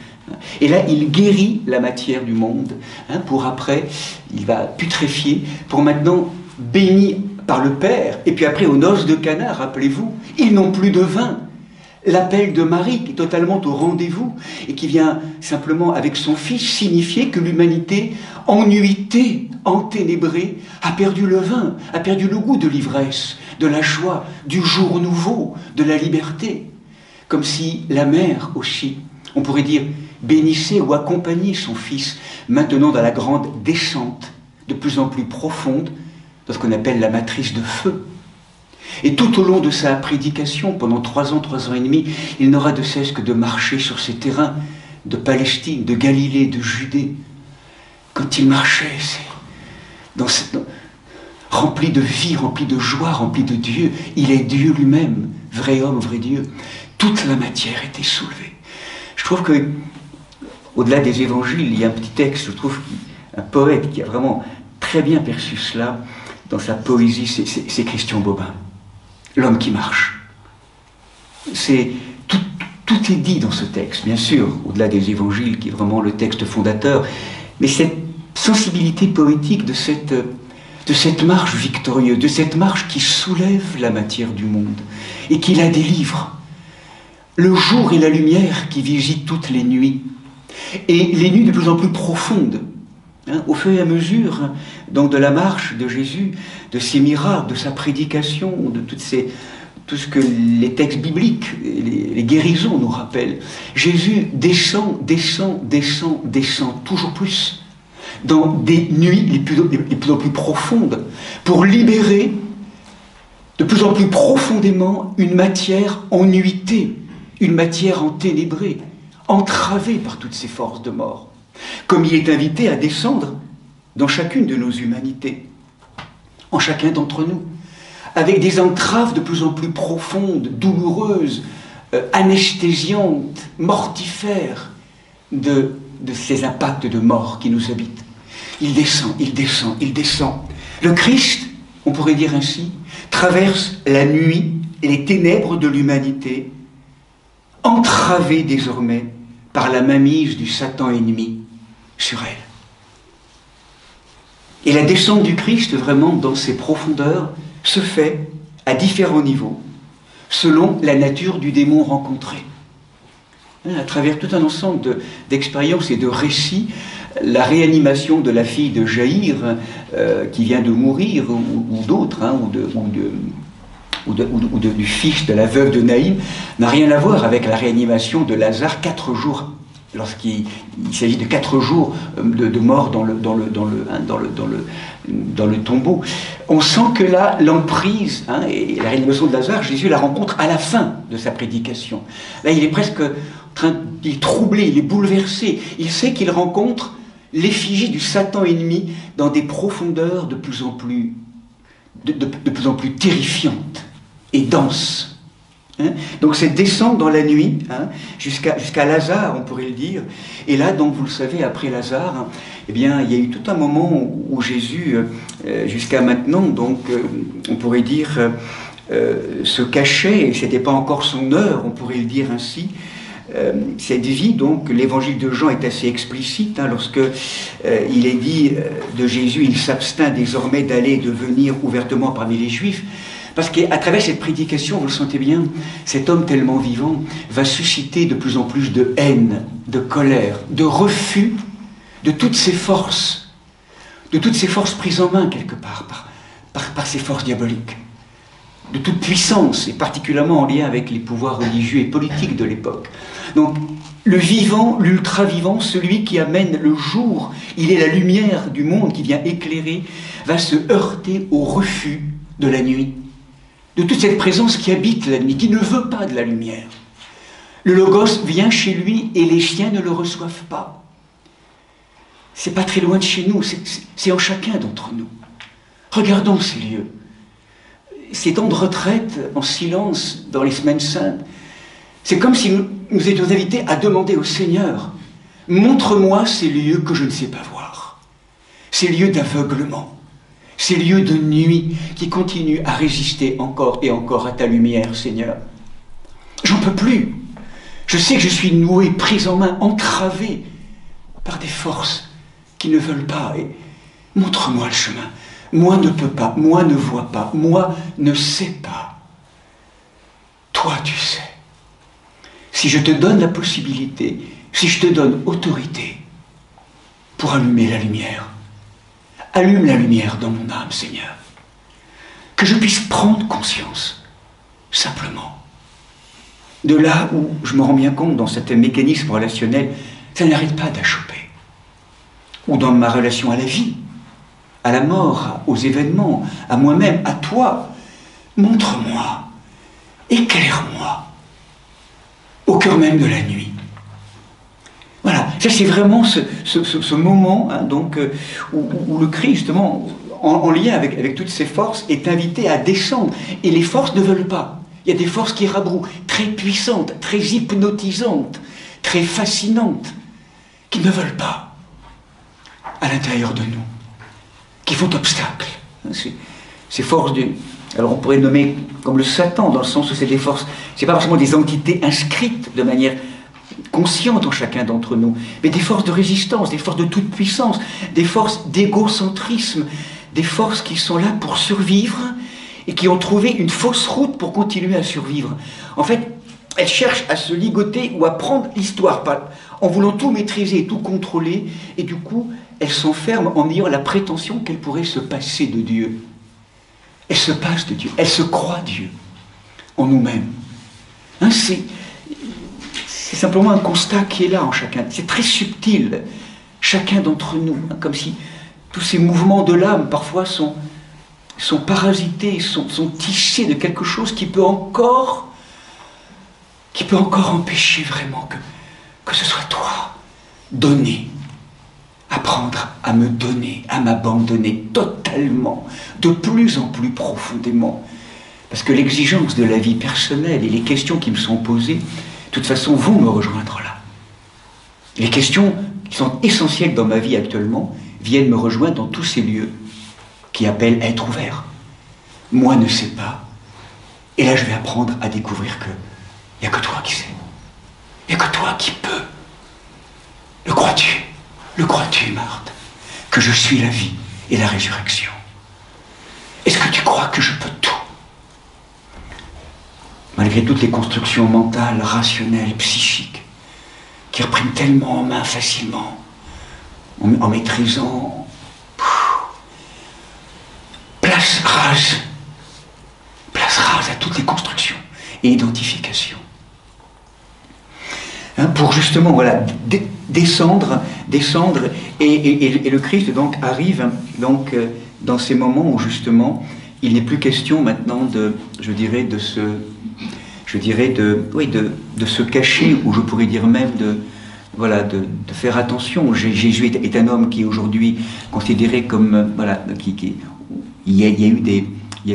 A: Et là, il guérit la matière du monde, pour après, il va putréfier, pour maintenant, béni par le Père. Et puis après, aux noces de Cana, rappelez-vous, ils n'ont plus de vin. L'appel de Marie qui est totalement au rendez-vous et qui vient simplement avec son Fils signifier que l'humanité, ennuyée, enténébrée, a perdu le vin, a perdu le goût de l'ivresse, de la joie, du jour nouveau, de la liberté. Comme si la mère aussi, on pourrait dire, bénissait ou accompagnait son Fils, maintenant dans la grande descente, de plus en plus profonde, dans ce qu'on appelle la matrice de feu. Et tout au long de sa prédication, pendant 3 ans et demi, il n'aura de cesse que de marcher sur ces terrains de Palestine, de Galilée, de Judée. Quand il marchait, rempli de vie, rempli de joie, rempli de Dieu, il est Dieu lui-même, vrai homme, vrai Dieu. Toute la matière était soulevée. Je trouve que, au-delà des évangiles, il y a un petit texte, je trouve, un poète qui a vraiment très bien perçu cela dans sa poésie, c'est Christian Bobin. L'homme qui marche. Tout est dit dans ce texte, bien sûr, au-delà des évangiles, qui est vraiment le texte fondateur, mais cette sensibilité poétique de cette marche victorieuse, de cette marche qui soulève la matière du monde et qui la délivre. Le jour et la lumière qui visitent toutes les nuits, et les nuits de plus en plus profondes, au fur et à mesure donc de la marche de Jésus, de ses miracles, de sa prédication, de tout ce que les textes bibliques, les guérisons nous rappellent. Jésus descend toujours plus dans des nuits les plus en plus profondes pour libérer de plus en plus profondément une matière ennuitée, une matière enténébrée, entravée par toutes ces forces de mort. Comme il est invité à descendre dans chacune de nos humanités, en chacun d'entre nous, avec des entraves de plus en plus profondes, douloureuses, anesthésiantes, mortifères de ces impacts de mort qui nous habitent. Il descend. Le Christ, on pourrait dire ainsi, traverse la nuit et les ténèbres de l'humanité, entravé désormais par la mainmise du Satan ennemi sur elle. Et la descente du Christ, vraiment, dans ses profondeurs, se fait à différents niveaux, selon la nature du démon rencontré. À travers tout un ensemble d'expériences et de récits, la réanimation de la fille de Jaïr, qui vient de mourir, ou d'autres, hein, du fils de la veuve de Naïm, n'a rien à voir avec la réanimation de Lazare 4 jours, lorsqu'il s'agit de 4 jours de mort dans le tombeau. On sent que là, l'emprise, hein, et la réanimation de Lazare, Jésus la rencontre à la fin de sa prédication. Là, il est presque il est troublé, il est bouleversé. Il sait qu'il rencontre l'effigie du Satan ennemi dans des profondeurs de plus en plus terrifiantes et denses. Hein? Donc c'est descendre dans la nuit, hein, jusqu'à Lazare, on pourrait le dire. Et là, donc, vous le savez, après Lazare, hein, eh bien, il y a eu tout un moment où Jésus, jusqu'à maintenant, donc, on pourrait dire, se cachait, et ce n'était pas encore son heure, on pourrait le dire ainsi. Cette vie, donc, l'évangile de Jean est assez explicite, hein, lorsque il est dit de Jésus, il s'abstint désormais d'aller et de venir ouvertement parmi les Juifs, parce qu'à travers cette prédication, vous le sentez bien, cet homme tellement vivant va susciter de plus en plus de haine, de colère, de refus de toutes ces forces prises en main quelque part par ces forces diaboliques, de toute puissance, et particulièrement en lien avec les pouvoirs religieux et politiques de l'époque. Donc, le vivant, l'ultra-vivant, celui qui amène le jour, il est la lumière du monde qui vient éclairer, va se heurter au refus de la nuit, de toute cette présence qui habite la nuit, qui ne veut pas de la lumière. Le Logos vient chez lui et les chiens ne le reçoivent pas. C'est pas très loin de chez nous, c'est en chacun d'entre nous. Regardons ces lieux. Ces temps de retraite en silence dans les semaines saintes, c'est comme si nous étions invités à demander au Seigneur, montre-moi ces lieux que je ne sais pas voir, ces lieux d'aveuglement, ces lieux de nuit qui continuent à résister encore et encore à ta lumière, Seigneur. J'en peux plus. Je sais que je suis noué, pris en main, entravé par des forces qui ne veulent pas. Et montre-moi le chemin. Moi ne peux pas, moi ne vois pas, moi ne sais pas. Toi, tu sais. Si je te donne la possibilité, si je te donne autorité pour allumer la lumière, allume la lumière dans mon âme, Seigneur. Que je puisse prendre conscience, simplement. De là où je me rends bien compte, dans cet mécanisme relationnel, ça n'arrête pas d'achoper. Ou dans ma relation à la vie, à la mort, aux événements, à moi-même, à toi. Montre-moi, éclaire-moi, au cœur même de la nuit. Voilà, ça c'est vraiment ce moment, hein, donc, où le Christ, justement, en lien avec toutes ces forces, est invité à descendre. Et les forces ne veulent pas. Il y a des forces qui rabrouent, très puissantes, très hypnotisantes, très fascinantes, qui ne veulent pas à l'intérieur de nous, qui font obstacle. Ces forces alors on pourrait le nommer comme le Satan, dans le sens où c'est des forces, c'est pas forcément des entités inscrites de manière consciente en chacun d'entre nous, mais des forces de résistance, des forces de toute puissance, des forces d'égocentrisme, des forces qui sont là pour survivre et qui ont trouvé une fausse route pour continuer à survivre. En fait, elles cherchent à se ligoter ou à prendre l'histoire en voulant tout maîtriser, tout contrôler, et du coup, elles s'enferment en ayant la prétention qu'elles pourraient se passer de Dieu. Elles se passent de Dieu, elles se croient Dieu en nous-mêmes. Hein, c'est simplement un constat qui est là en chacun. C'est très subtil, chacun d'entre nous, hein, comme si tous ces mouvements de l'âme parfois sont parasités, sont tissés de quelque chose qui peut encore empêcher vraiment que ce soit toi, donner, apprendre à me donner, à m'abandonner totalement, de plus en plus profondément. Parce que l'exigence de la vie personnelle et les questions qui me sont posées, de toute façon, vont me rejoindre là. Les questions qui sont essentielles dans ma vie actuellement viennent me rejoindre dans tous ces lieux qui appellent à être ouverts. Moi ne sais pas. Et là, je vais apprendre à découvrir que il n'y a que toi qui sais. Il n'y a que toi qui peux. Le crois-tu? Le crois-tu, Marthe? Que je suis la vie, et la résurrection. Est-ce que tu crois que je peux tout? Malgré toutes les constructions mentales, rationnelles, psychiques, qui reprennent tellement en main facilement, en maîtrisant, place rase à toutes les constructions et identifications. Hein, pour justement, voilà, descendre, et le Christ donc arrive donc dans ces moments où justement il n'est plus question maintenant de, je dirais, de se cacher, ou je pourrais dire même de faire attention. Jésus est un homme qui est aujourd'hui considéré comme, voilà, il y a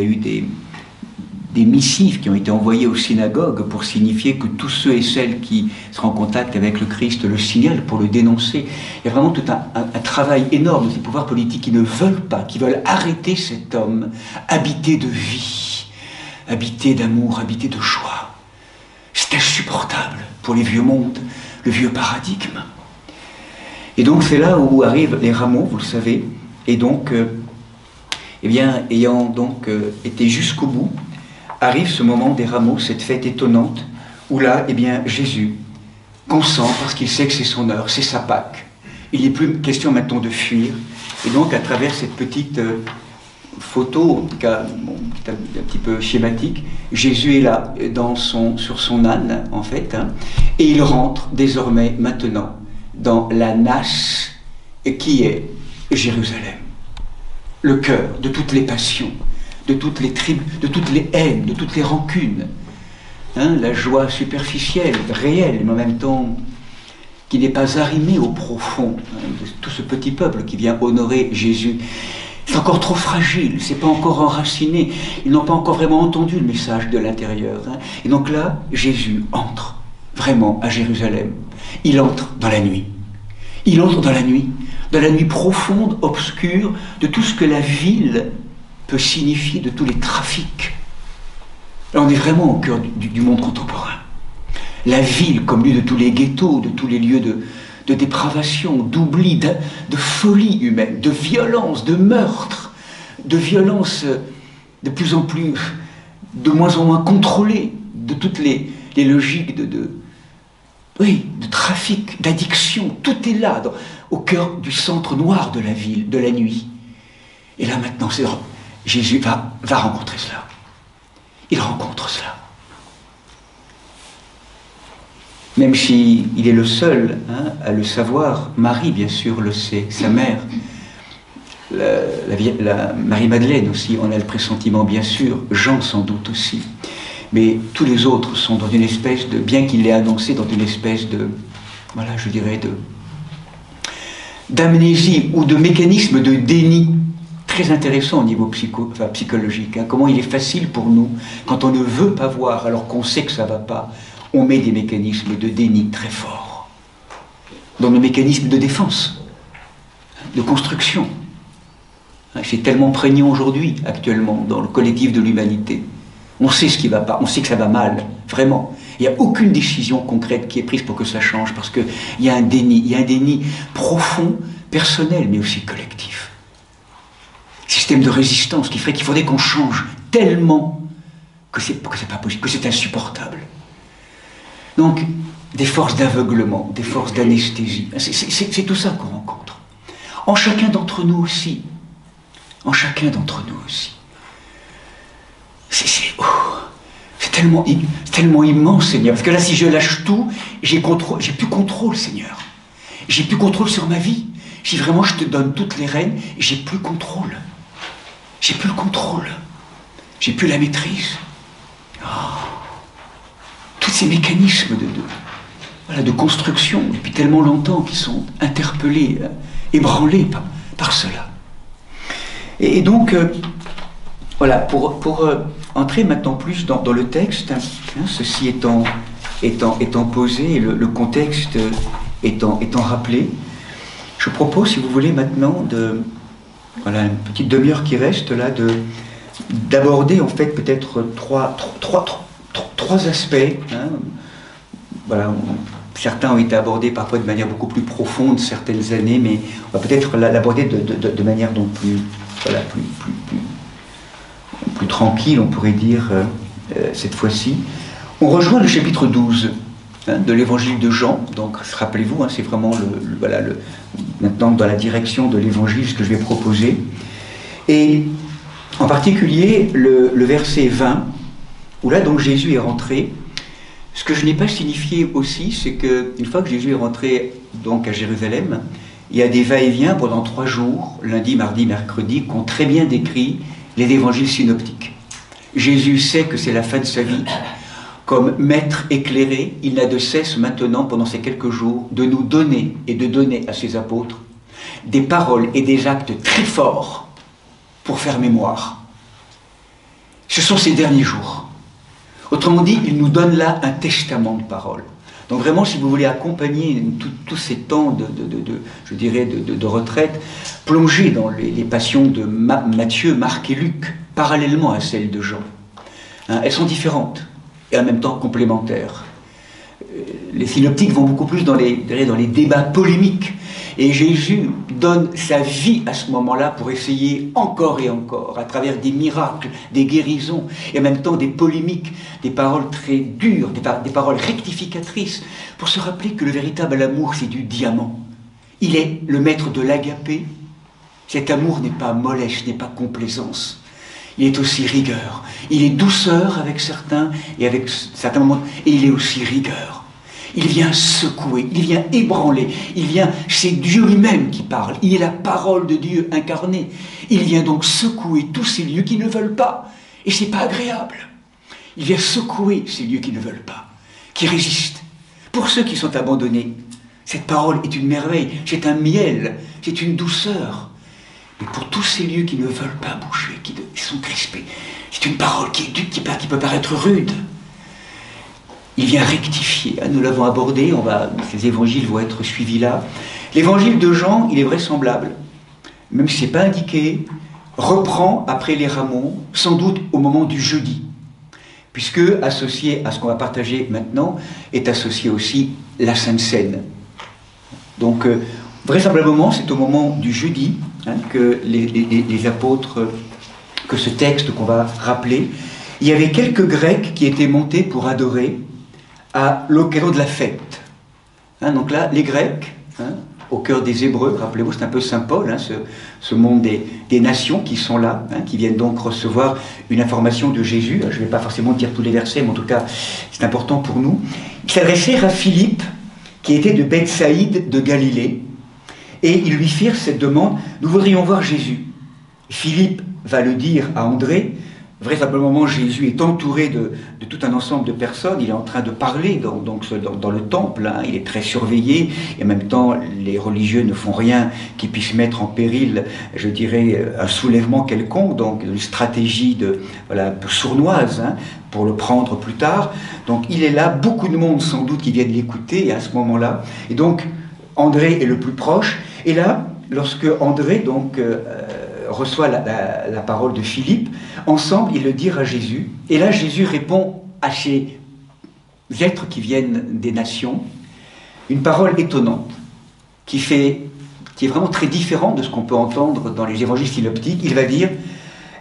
A: eu des missives qui ont été envoyées aux synagogues pour signifier que tous ceux et celles qui seront en contact avec le Christ le signalent pour le dénoncer. Il y a vraiment tout un travail énorme de ces pouvoirs politiques qui ne veulent pas, qui veulent arrêter cet homme habité de vie, habité d'amour, habité de joie. C'est insupportable pour les vieux mondes, le vieux paradigme. Et donc c'est là où arrivent les rameaux, vous le savez, et donc, eh bien, ayant donc été jusqu'au bout, arrive ce moment des rameaux, cette fête étonnante, où là, eh bien, Jésus consent parce qu'il sait que c'est son heure, c'est sa Pâque. Il n'est plus question maintenant de fuir. Et donc, à travers cette petite photo, en tout cas, bon, un petit peu schématique, Jésus est là, sur son âne, en fait, hein, et il rentre désormais, maintenant, dans la nasse qui est Jérusalem. Le cœur de toutes les passions, de toutes les tribus, de toutes les haines, de toutes les rancunes. Hein, la joie superficielle, réelle, mais en même temps qui n'est pas arrimée au profond, hein, de tout ce petit peuple qui vient honorer Jésus. C'est encore trop fragile, c'est pas encore enraciné, ils n'ont pas encore vraiment entendu le message de l'intérieur. Hein. Et donc là, Jésus entre vraiment à Jérusalem. Il entre dans la nuit. Il entre dans la nuit profonde, obscure, de tout ce que la ville peut signifier, de tous les trafics. Là, on est vraiment au cœur du monde contemporain. La ville comme lieu de tous les ghettos, de tous les lieux de dépravation, d'oubli, de folie humaine, de violence, de meurtre, de violence de plus en plus, de moins en moins contrôlée, de toutes les logiques de trafic, d'addiction. Tout est là, au cœur du centre noir de la ville, de la nuit. Et là maintenant, Jésus va rencontrer cela. Il rencontre cela. Même s'il est le seul à le savoir, Marie, bien sûr, le sait, sa mère, Marie-Madeleine aussi, on a le pressentiment, bien sûr, Jean sans doute aussi. Mais tous les autres sont dans une espèce de, bien qu'il l'ait annoncé, dans une espèce de, voilà, je dirais, d'amnésie ou de mécanisme de déni. Très intéressant au niveau psychologique. Hein. Comment il est facile pour nous, quand on ne veut pas voir, alors qu'on sait que ça ne va pas, on met des mécanismes de déni très forts. Dans nos mécanismes de défense, de construction. C'est tellement prégnant aujourd'hui, actuellement, dans le collectif de l'humanité. On sait ce qui ne va pas, on sait que ça va mal, vraiment. Il n'y a aucune décision concrète qui est prise pour que ça change, parce qu'il y a un déni profond, personnel, mais aussi collectif. Système de résistance qui ferait qu'il faudrait qu'on change tellement que c'est pas possible, que c'est insupportable. Donc, des forces d'aveuglement, des forces d'anesthésie, c'est tout ça qu'on rencontre. En chacun d'entre nous aussi. En chacun d'entre nous aussi. C'est tellement immense, Seigneur. Parce que là, si je lâche tout, j'ai plus contrôle, Seigneur. J'ai plus contrôle sur ma vie. Si vraiment je te donne toutes les rênes, j'ai plus contrôle. J'ai plus le contrôle. J'ai plus la maîtrise. Oh. Tous ces mécanismes de construction, depuis tellement longtemps, qui sont interpellés, ébranlés par cela. Et donc, voilà, pour entrer maintenant plus dans le texte, ceci étant posé, le contexte étant rappelé, je propose, si vous voulez, maintenant voilà, une petite demi-heure qui reste là, d'aborder en fait peut-être trois aspects. Hein. Voilà, certains ont été abordés parfois de manière beaucoup plus profonde certaines années, mais on va peut-être l'aborder de manière donc plus, voilà, plus tranquille, on pourrait dire, cette fois-ci. On rejoint le chapitre 12 de l'évangile de Jean. Donc rappelez-vous, c'est vraiment maintenant dans la direction de l'évangile ce que je vais proposer. Et en particulier le verset 20, où là donc Jésus est rentré. Ce que je n'ai pas signifié aussi, c'est qu'une fois que Jésus est rentré donc à Jérusalem, il y a des va-et-vient pendant 3 jours, lundi, mardi, mercredi, qu'ont très bien décrit les évangiles synoptiques. Jésus sait que c'est la fin de sa vie. Comme maître éclairé, il n'a de cesse maintenant, pendant ces quelques jours, de nous donner et de donner à ses apôtres des paroles et des actes très forts pour faire mémoire. Ce sont ces derniers jours. Autrement dit, il nous donne là un testament de paroles. Donc vraiment, si vous voulez accompagner tous ces temps de retraite, plongez dans les passions de Matthieu, Marc et Luc, parallèlement à celles de Jean. Elles sont différentes et en même temps complémentaires. Les synoptiques vont beaucoup plus dans les débats polémiques. Et Jésus donne sa vie à ce moment-là pour essayer encore et encore, à travers des miracles, des guérisons, et en même temps des polémiques, des paroles très dures, des paroles rectificatrices, pour se rappeler que le véritable amour, c'est du diamant. Il est le maître de l'agapé. Cet amour n'est pas mollesse, n'est pas complaisance. Il est aussi rigueur. Il est douceur avec certains, et avec certains moments, et il est aussi rigueur. Il vient secouer, il vient ébranler, c'est Dieu lui-même qui parle, il est la parole de Dieu incarnée. Il vient donc secouer tous ces lieux qui ne veulent pas, et c'est pas agréable. Il vient secouer ces lieux qui ne veulent pas, qui résistent. Pour ceux qui sont abandonnés, cette parole est une merveille, c'est un miel, c'est une douceur. Mais pour tous ces lieux qui ne veulent pas bouger, qui sont crispés, c'est une parole qui est dure, qui peut paraître rude. Il vient rectifier. Nous l'avons abordé, ces évangiles vont être suivis là. L'évangile de Jean, il est vraisemblable, même si ce n'est pas indiqué, reprend après les rameaux, sans doute au moment du jeudi, puisque associé à ce qu'on va partager maintenant, est associé aussi la Sainte Seine. Donc, vraisemblablement, c'est au moment du jeudi que les apôtres, que ce texte qu'on va rappeler, il y avait quelques Grecs qui étaient montés pour adorer à l'occasion de la fête. Donc là, les Grecs, au cœur des Hébreux, rappelez-vous, c'est un peu Saint Paul, ce monde des nations qui sont là, qui viennent donc recevoir une information de Jésus. Je ne vais pas forcément dire tous les versets, mais en tout cas, c'est important pour nous. Ils s'adressèrent à Philippe, qui était de Bethsaïde de Galilée, et ils lui firent cette demande: nous voudrions voir Jésus. Philippe va le dire à André. Vraisemblablement, Jésus est entouré de tout un ensemble de personnes. Il est en train de parler dans le temple. Il est très surveillé. Et en même temps, les religieux ne font rien qui puisse mettre en péril, je dirais, un soulèvement quelconque. Donc, une stratégie un peu sournoise pour le prendre plus tard. Donc, il est là. Beaucoup de monde, sans doute, qui viennent l'écouter à ce moment-là. Et donc, André est le plus proche. Et là, lorsque André, reçoit la parole de Philippe, ensemble, ils le dirent à Jésus. Et là, Jésus répond à ces êtres qui viennent des nations une parole étonnante, qui est vraiment très différente de ce qu'on peut entendre dans les évangiles synoptiques. Il va dire: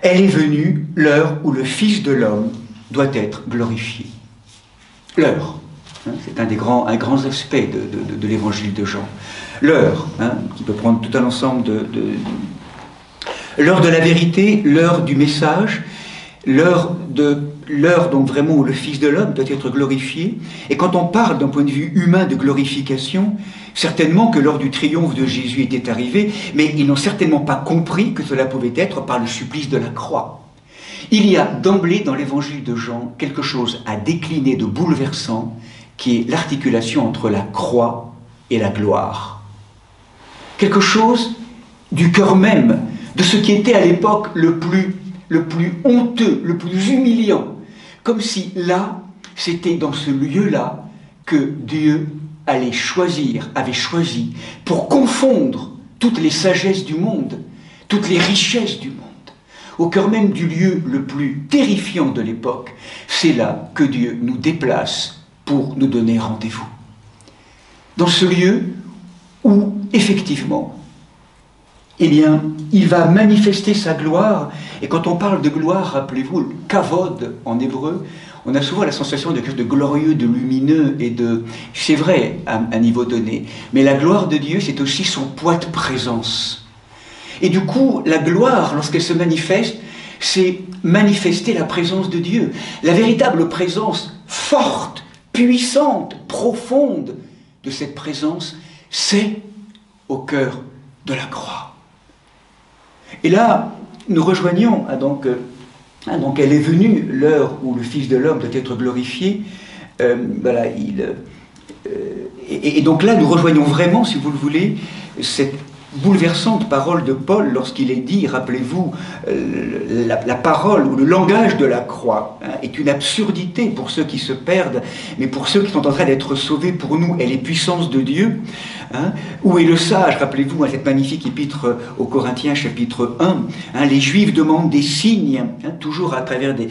A: elle est venue l'heure où le Fils de l'homme doit être glorifié. L'heure, c'est un grand aspect de l'évangile de Jean. L'heure, qui peut prendre tout un ensemble l'heure de la vérité, l'heure du message, l'heure donc vraiment où le Fils de l'homme doit être glorifié. Et quand on parle d'un point de vue humain de glorification, certainement que l'heure du triomphe de Jésus était arrivée, mais ils n'ont certainement pas compris que cela pouvait être par le supplice de la croix. Il y a d'emblée dans l'évangile de Jean quelque chose à décliner de bouleversant, qui est l'articulation entre la croix et la gloire. Quelque chose du cœur même de ce qui était à l'époque le plus honteux, le plus humiliant. Comme si là, c'était dans ce lieu-là que Dieu avait choisi pour confondre toutes les sagesses du monde, toutes les richesses du monde. Au cœur même du lieu le plus terrifiant de l'époque, c'est là que Dieu nous déplace pour nous donner rendez-vous. dans ce lieu où, effectivement, eh bien, il va manifester sa gloire. Et quand on parle de gloire, rappelez-vous, le kavod en hébreu, on a souvent la sensation de quelque chose de glorieux, de lumineux et de... C'est vrai, à un niveau donné. Mais la gloire de Dieu, c'est aussi son poids de présence. Et du coup, la gloire, lorsqu'elle se manifeste, c'est manifester la présence de Dieu. La véritable présence forte, puissante, profonde de cette présence, c'est au cœur de la croix. Et là, nous rejoignons, donc elle est venue l'heure où le Fils de l'homme doit être glorifié. Voilà, et donc là, nous rejoignons vraiment, si vous le voulez, cette bouleversante parole de Paul lorsqu'il est dit, rappelez-vous, la parole ou le langage de la croix est une absurdité pour ceux qui se perdent, mais pour ceux qui sont en train d'être sauvés, pour nous, elle est puissance de Dieu. Où est le sage? Rappelez-vous cette magnifique épître aux Corinthiens, chapitre 1. Les Juifs demandent des signes, toujours à travers une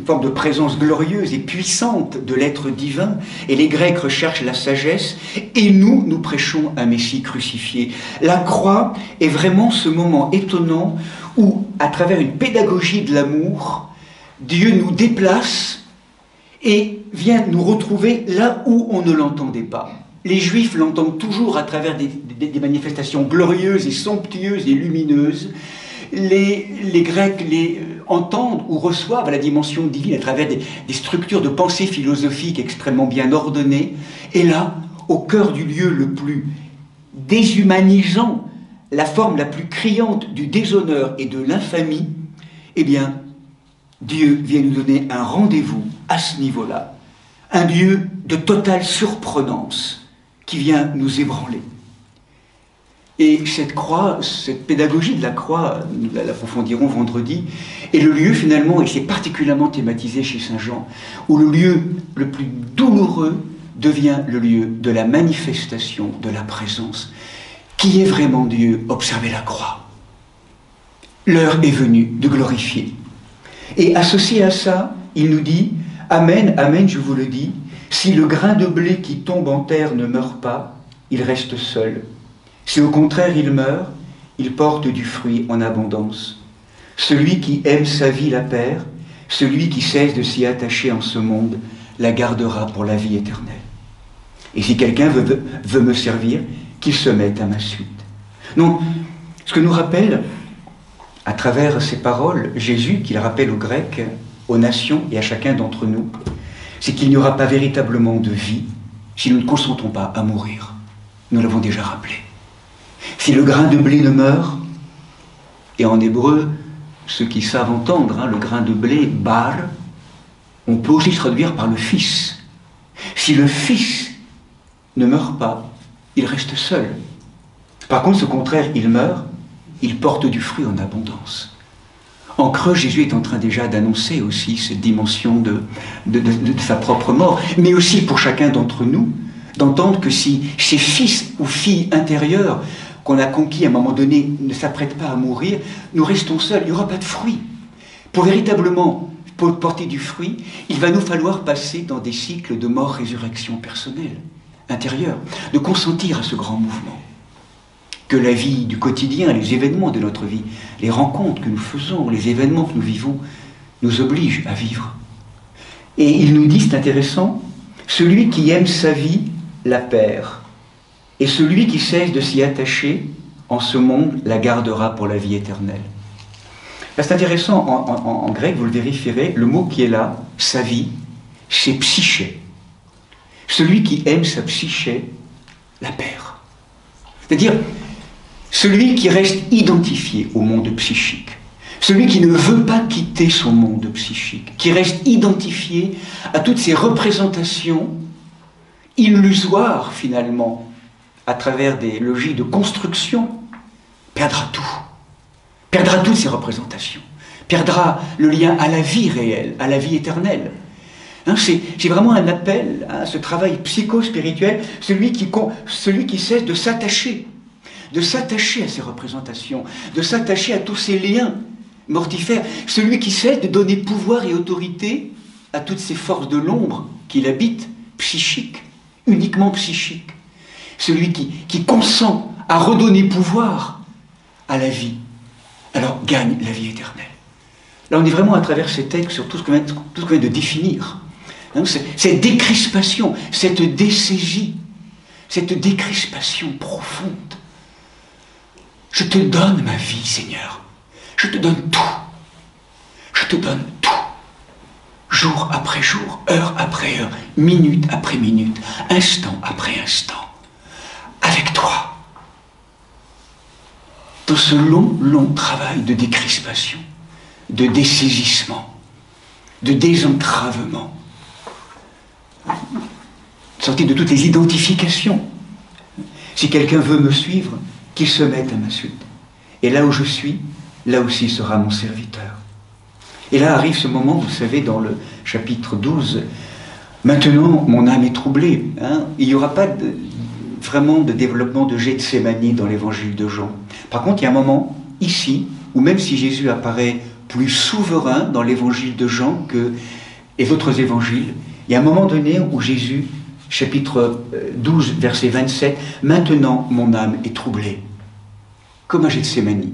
A: forme de présence glorieuse et puissante de l'être divin. Et les Grecs recherchent la sagesse. Et nous prêchons un Messie crucifié. La croix est vraiment ce moment étonnant où, à travers une pédagogie de l'amour, Dieu nous déplace et vient nous retrouver là où on ne l'entendait pas. Les Juifs l'entendent toujours à travers des manifestations glorieuses et somptueuses et lumineuses. Les Grecs les entendent ou reçoivent la dimension divine à travers des structures de pensée philosophique extrêmement bien ordonnées. Et là, au cœur du lieu le plus déshumanisant, la forme la plus criante du déshonneur et de l'infamie, eh bien, Dieu vient nous donner un rendez-vous à ce niveau-là. Un Dieu de totale surprenance qui vient nous ébranler. Et cette croix, cette pédagogie de la croix, nous l'approfondirons vendredi, est le lieu finalement, et c'est particulièrement thématisé chez Saint Jean, où le lieu le plus douloureux devient le lieu de la manifestation de la présence. Qui est vraiment Dieu? Observez la croix. L'heure est venue de glorifier. Et associé à ça, il nous dit, Amen, Amen, je vous le dis, si le grain de blé qui tombe en terre ne meurt pas, il reste seul. Si au contraire il meurt, il porte du fruit en abondance. Celui qui aime sa vie la perd, celui qui cesse de s'y attacher en ce monde la gardera pour la vie éternelle. Et si quelqu'un veut me servir, qu'il se mette à ma suite. Donc, ce que nous rappelle, à travers ces paroles, Jésus, qu'il rappelle aux Grecs, aux nations et à chacun d'entre nous, c'est qu'il n'y aura pas véritablement de vie si nous ne consentons pas à mourir. Nous l'avons déjà rappelé. Si le grain de blé ne meurt, et en hébreu, ceux qui savent entendre, le grain de blé, bar, on peut aussi se traduire par le fils. Si le fils ne meurt pas, il reste seul. Par contre, ce contraire, il meurt, il porte du fruit en abondance. En creux, Jésus est en train déjà d'annoncer aussi cette dimension de sa propre mort, mais aussi pour chacun d'entre nous, d'entendre que si ces fils ou filles intérieurs qu'on a conquis à un moment donné ne s'apprêtent pas à mourir, nous restons seuls, il n'y aura pas de fruit. Pour véritablement porter du fruit, il va nous falloir passer dans des cycles de mort-résurrection personnelle, intérieure, de consentir à ce grand mouvement. Que la vie du quotidien, les événements de notre vie, les rencontres que nous faisons, les événements que nous vivons, nous obligent à vivre. Et il nous dit, c'est intéressant, celui qui aime sa vie la perd, et celui qui cesse de s'y attacher en ce monde la gardera pour la vie éternelle. Là, c'est intéressant, en grec, vous le vérifierez, le mot qui est là, sa vie, c'est psyché. Celui qui aime sa psyché la perd. C'est-à-dire, celui qui reste identifié au monde psychique, celui qui ne veut pas quitter son monde psychique, qui reste identifié à toutes ces représentations illusoires finalement, à travers des logiques de construction, perdra tout. Perdra toutes ces représentations. Perdra le lien à la vie réelle, à la vie éternelle. C'est vraiment un appel à ce travail psycho-spirituel, celui qui cesse de s'attacher à ces représentations, de s'attacher à tous ces liens mortifères, celui qui cesse de donner pouvoir et autorité à toutes ces forces de l'ombre qui l'habitent, psychiques, uniquement psychiques. celui qui consent à redonner pouvoir à la vie, alors gagne la vie éternelle. Là, on est vraiment à travers ces textes sur tout ce qu'on vient de définir. Hein, cette décrispation, cette décégie, cette décrispation profonde. Je te donne ma vie, Seigneur. Je te donne tout. Je te donne tout. Jour après jour, heure après heure, minute après minute, instant après instant. Avec toi. Dans ce long, long travail de décrispation, de dessaisissement, de désentravement, sorti de toutes les identifications. Si quelqu'un veut me suivre, qu'il se mette à ma suite. Et là où je suis, là aussi sera mon serviteur. Et là arrive ce moment, vous savez, dans le chapitre 12, maintenant mon âme est troublée. Hein, il n'y aura pas vraiment de développement de Gethsémani dans l'évangile de Jean. Par contre, il y a un moment, ici, où même si Jésus apparaît plus souverain dans l'évangile de Jean que les autres évangiles, il y a un moment donné où Jésus, chapitre 12, verset 27, « Maintenant mon âme est troublée », comme à Gethsémani.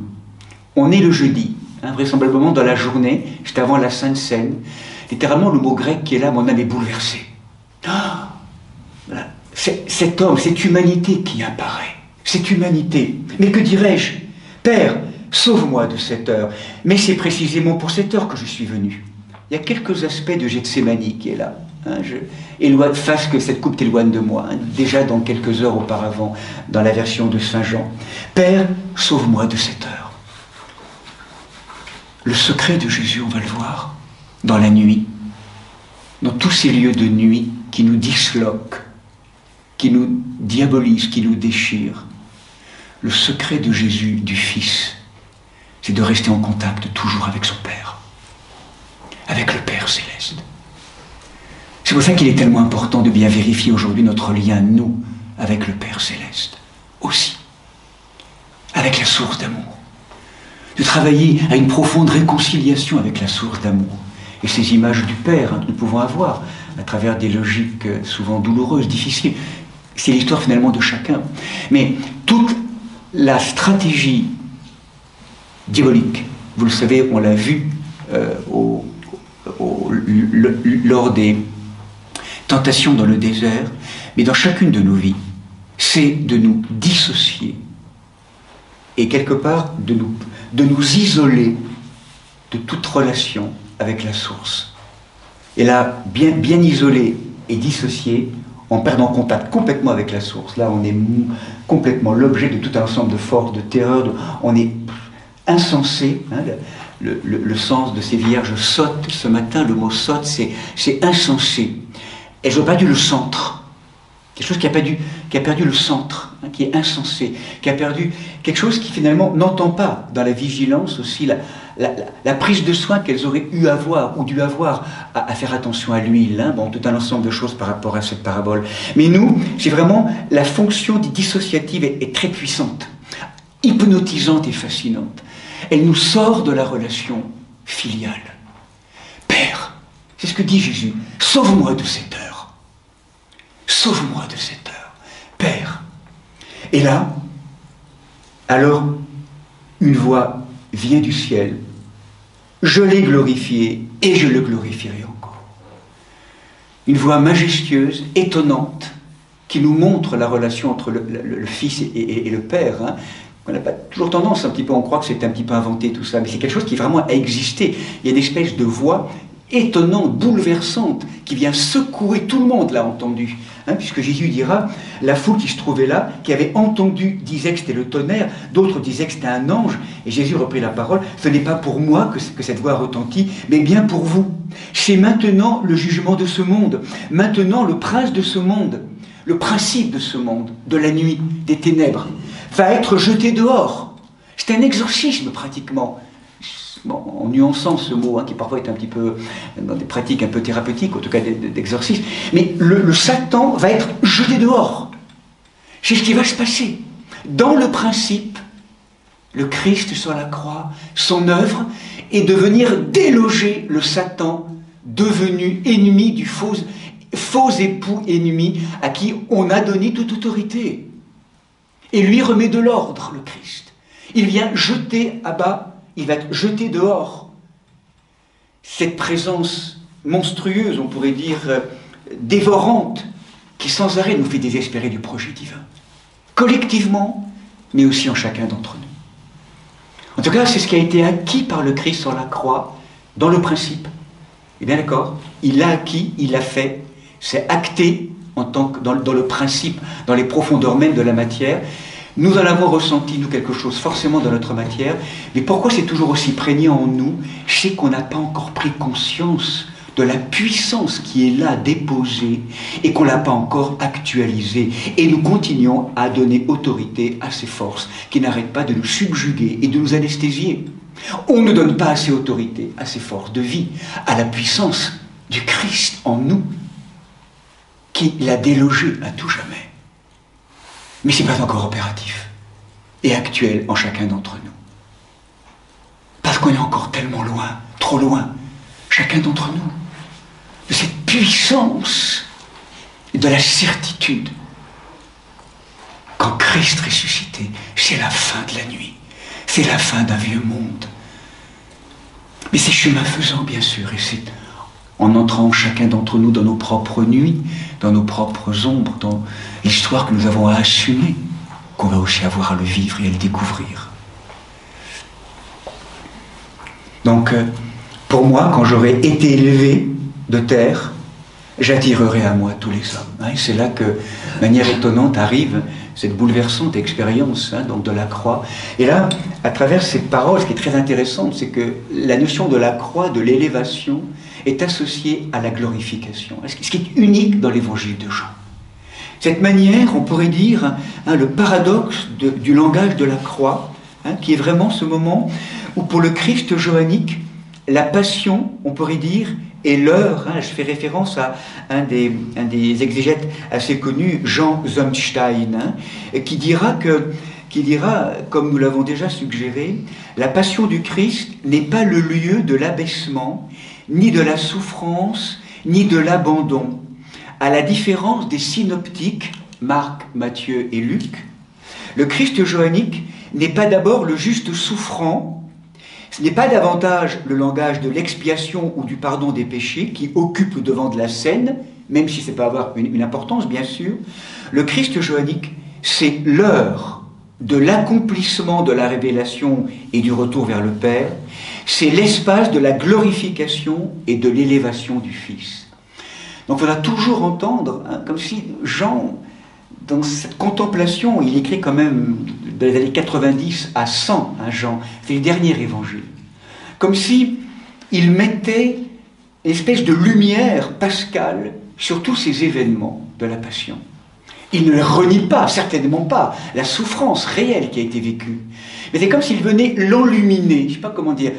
A: On est le jeudi, hein, vraisemblablement dans la journée, juste avant la Sainte Seine. Littéralement, le mot grec qui est là, mon âme est bouleversée. Ah, voilà. Cet homme, cette humanité qui apparaît, cette humanité. Mais que dirais-je? Père, sauve-moi de cette heure. Mais c'est précisément pour cette heure que je suis venu. Il y a quelques aspects de Gethsémani qui est là. Hein, fasse que cette coupe t'éloigne de moi. Hein, déjà dans quelques heures auparavant, dans la version de Saint Jean. Père, sauve-moi de cette heure. Le secret de Jésus, on va le voir, dans la nuit, dans tous ces lieux de nuit qui nous disloquent, qui nous diabolisent, qui nous déchirent. Le secret de Jésus, du Fils, c'est de rester en contact toujours avec son Père, avec le Père céleste. C'est pour ça qu'il est tellement important de bien vérifier aujourd'hui notre lien, nous, avec le Père céleste, aussi, avec la source d'amour. De travailler à une profonde réconciliation avec la source d'amour. Et ces images du Père, hein, que nous pouvons avoir à travers des logiques souvent douloureuses, difficiles. C'est l'histoire finalement de chacun. Mais toute la stratégie diabolique, vous le savez, on l'a vu lors des tentations dans le désert, mais dans chacune de nos vies, c'est de nous dissocier et quelque part de nous isoler de toute relation avec la source. Et là, bien isolé et dissocié, en perdant contact complètement avec la source. Là, on est complètement l'objet de tout un ensemble de forces, de terreur, on est insensé. Hein, le sens de ces vierges saute ce matin, le mot saute, c'est insensé. Elles ont perdu le centre. Quelque chose qui a perdu le centre, hein, qui est insensé, qui a perdu quelque chose qui finalement n'entend pas dans la vigilance aussi la prise de soin qu'elles auraient dû avoir à faire attention à l'huile, hein, bon, tout un ensemble de choses par rapport à cette parabole. Mais nous, c'est vraiment la fonction dissociative est très puissante, hypnotisante et fascinante. Elle nous sort de la relation filiale. Père, c'est ce que dit Jésus, sauve-moi de cette heure. Sauve-moi de cette heure. Père. Et là, alors, une voix vient du ciel. Je l'ai glorifié et je le glorifierai encore. Une voix majestueuse, étonnante, qui nous montre la relation entre le Fils et le Père. Hein. On n'a pas toujours tendance un petit peu, on croit que c'est un petit peu inventé tout ça, mais c'est quelque chose qui vraiment a existé. Il y a une espèce de voix étonnante, bouleversante, qui vient secouer tout le monde, l'a entendu. Hein, puisque Jésus dira, la foule qui se trouvait là, qui avait entendu, disait que c'était le tonnerre, d'autres disaient que c'était un ange, et Jésus reprit la parole, ce n'est pas pour moi que cette voix retentit, mais bien pour vous. C'est maintenant le jugement de ce monde, maintenant le prince de ce monde, le principe de ce monde, de la nuit, des ténèbres, va être jeté dehors. C'est un exorcisme pratiquement. Bon, en nuançant ce mot, hein, qui parfois est un petit peu dans des pratiques un peu thérapeutiques, en tout cas d'exorcisme, mais le Satan va être jeté dehors. C'est ce qui va se passer. Dans le principe, le Christ sur la croix, son œuvre est de venir déloger le Satan devenu ennemi du faux époux ennemi à qui on a donné toute autorité. et lui remet de l'ordre, le Christ. Il vient jeter à bas, il va être jeté dehors. Cette présence monstrueuse, on pourrait dire dévorante, qui sans arrêt nous fait désespérer du projet divin. Collectivement, mais aussi en chacun d'entre nous. En tout cas, c'est ce qui a été acquis par le Christ sur la croix, dans le principe. Eh bien d'accord, il l'a acquis, il l'a fait, c'est acté en tant que dans le principe, dans les profondeurs mêmes de la matière. Nous en avons ressenti, nous, quelque chose forcément dans notre matière, mais pourquoi c'est toujours aussi prégnant en nous? C'est qu'on n'a pas encore pris conscience de la puissance qui est là déposée et qu'on ne l'a pas encore actualisée. Et nous continuons à donner autorité à ces forces qui n'arrêtent pas de nous subjuguer et de nous anesthésier. On ne donne pas assez autorité à ces forces de vie, à la puissance du Christ en nous, qui l'a délogé à tout jamais. Mais ce n'est pas encore opératif et actuel en chacun d'entre nous. Parce qu'on est encore tellement loin, trop loin, chacun d'entre nous, de cette puissance et de la certitude qu'en Christ ressuscité, c'est la fin de la nuit, c'est la fin d'un vieux monde. Mais c'est chemin faisant, bien sûr, et c'est en entrant chacun d'entre nous dans nos propres nuits, dans nos propres ombres, dans l'histoire que nous avons à assumer, qu'on va aussi avoir à le vivre et à le découvrir. Donc, pour moi, quand j'aurai été élevé de terre, j'attirerai à moi tous les hommes. Et c'est là que, de manière étonnante, arrive cette bouleversante expérience donc de la croix. Et là, à travers cette parole, ce qui est très intéressant, c'est que la notion de la croix, de l'élévation, est associée à la glorification. Ce qui est unique dans l'évangile de Jean. Cette manière, on pourrait dire, le paradoxe du langage de la croix, qui est vraiment ce moment où pour le Christ johannique, la passion, on pourrait dire, est l'heure. Je fais référence à un des exégètes assez connus, Jean Zumstein, qui dira, comme nous l'avons déjà suggéré, la passion du Christ n'est pas le lieu de l'abaissement, ni de la souffrance, ni de l'abandon. À la différence des synoptiques, Marc, Matthieu et Luc, le Christ johannique n'est pas d'abord le juste souffrant, ce n'est pas davantage le langage de l'expiation ou du pardon des péchés qui occupe le devant de la scène, même si ça peut avoir une importance, bien sûr. Le Christ johannique, c'est l'heure de l'accomplissement de la révélation et du retour vers le Père, c'est l'espace de la glorification et de l'élévation du Fils. Donc il faudra toujours entendre, comme si Jean, dans cette contemplation, il écrit quand même dans les années 90 à 100, Jean, c'est le dernier évangile, comme si il mettait une espèce de lumière pascale sur tous ces événements de la Passion. Il ne renie pas, certainement pas, la souffrance réelle qui a été vécue. Mais c'est comme s'il venait l'enluminer, je ne sais pas comment dire,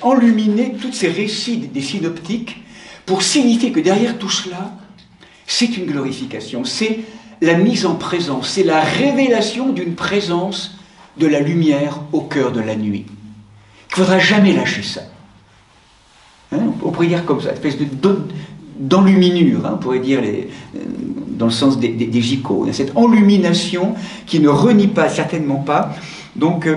A: enluminer tous ces récits des synoptiques pour signifier que derrière tout cela, c'est une glorification, c'est la mise en présence, c'est la révélation d'une présence de la lumière au cœur de la nuit. Il ne faudra jamais lâcher ça. On pourrait dire comme ça, une espèce d'enluminure, on pourrait dire dans le sens des icônes, cette enlumination qui ne renie pas, certainement pas. Donc,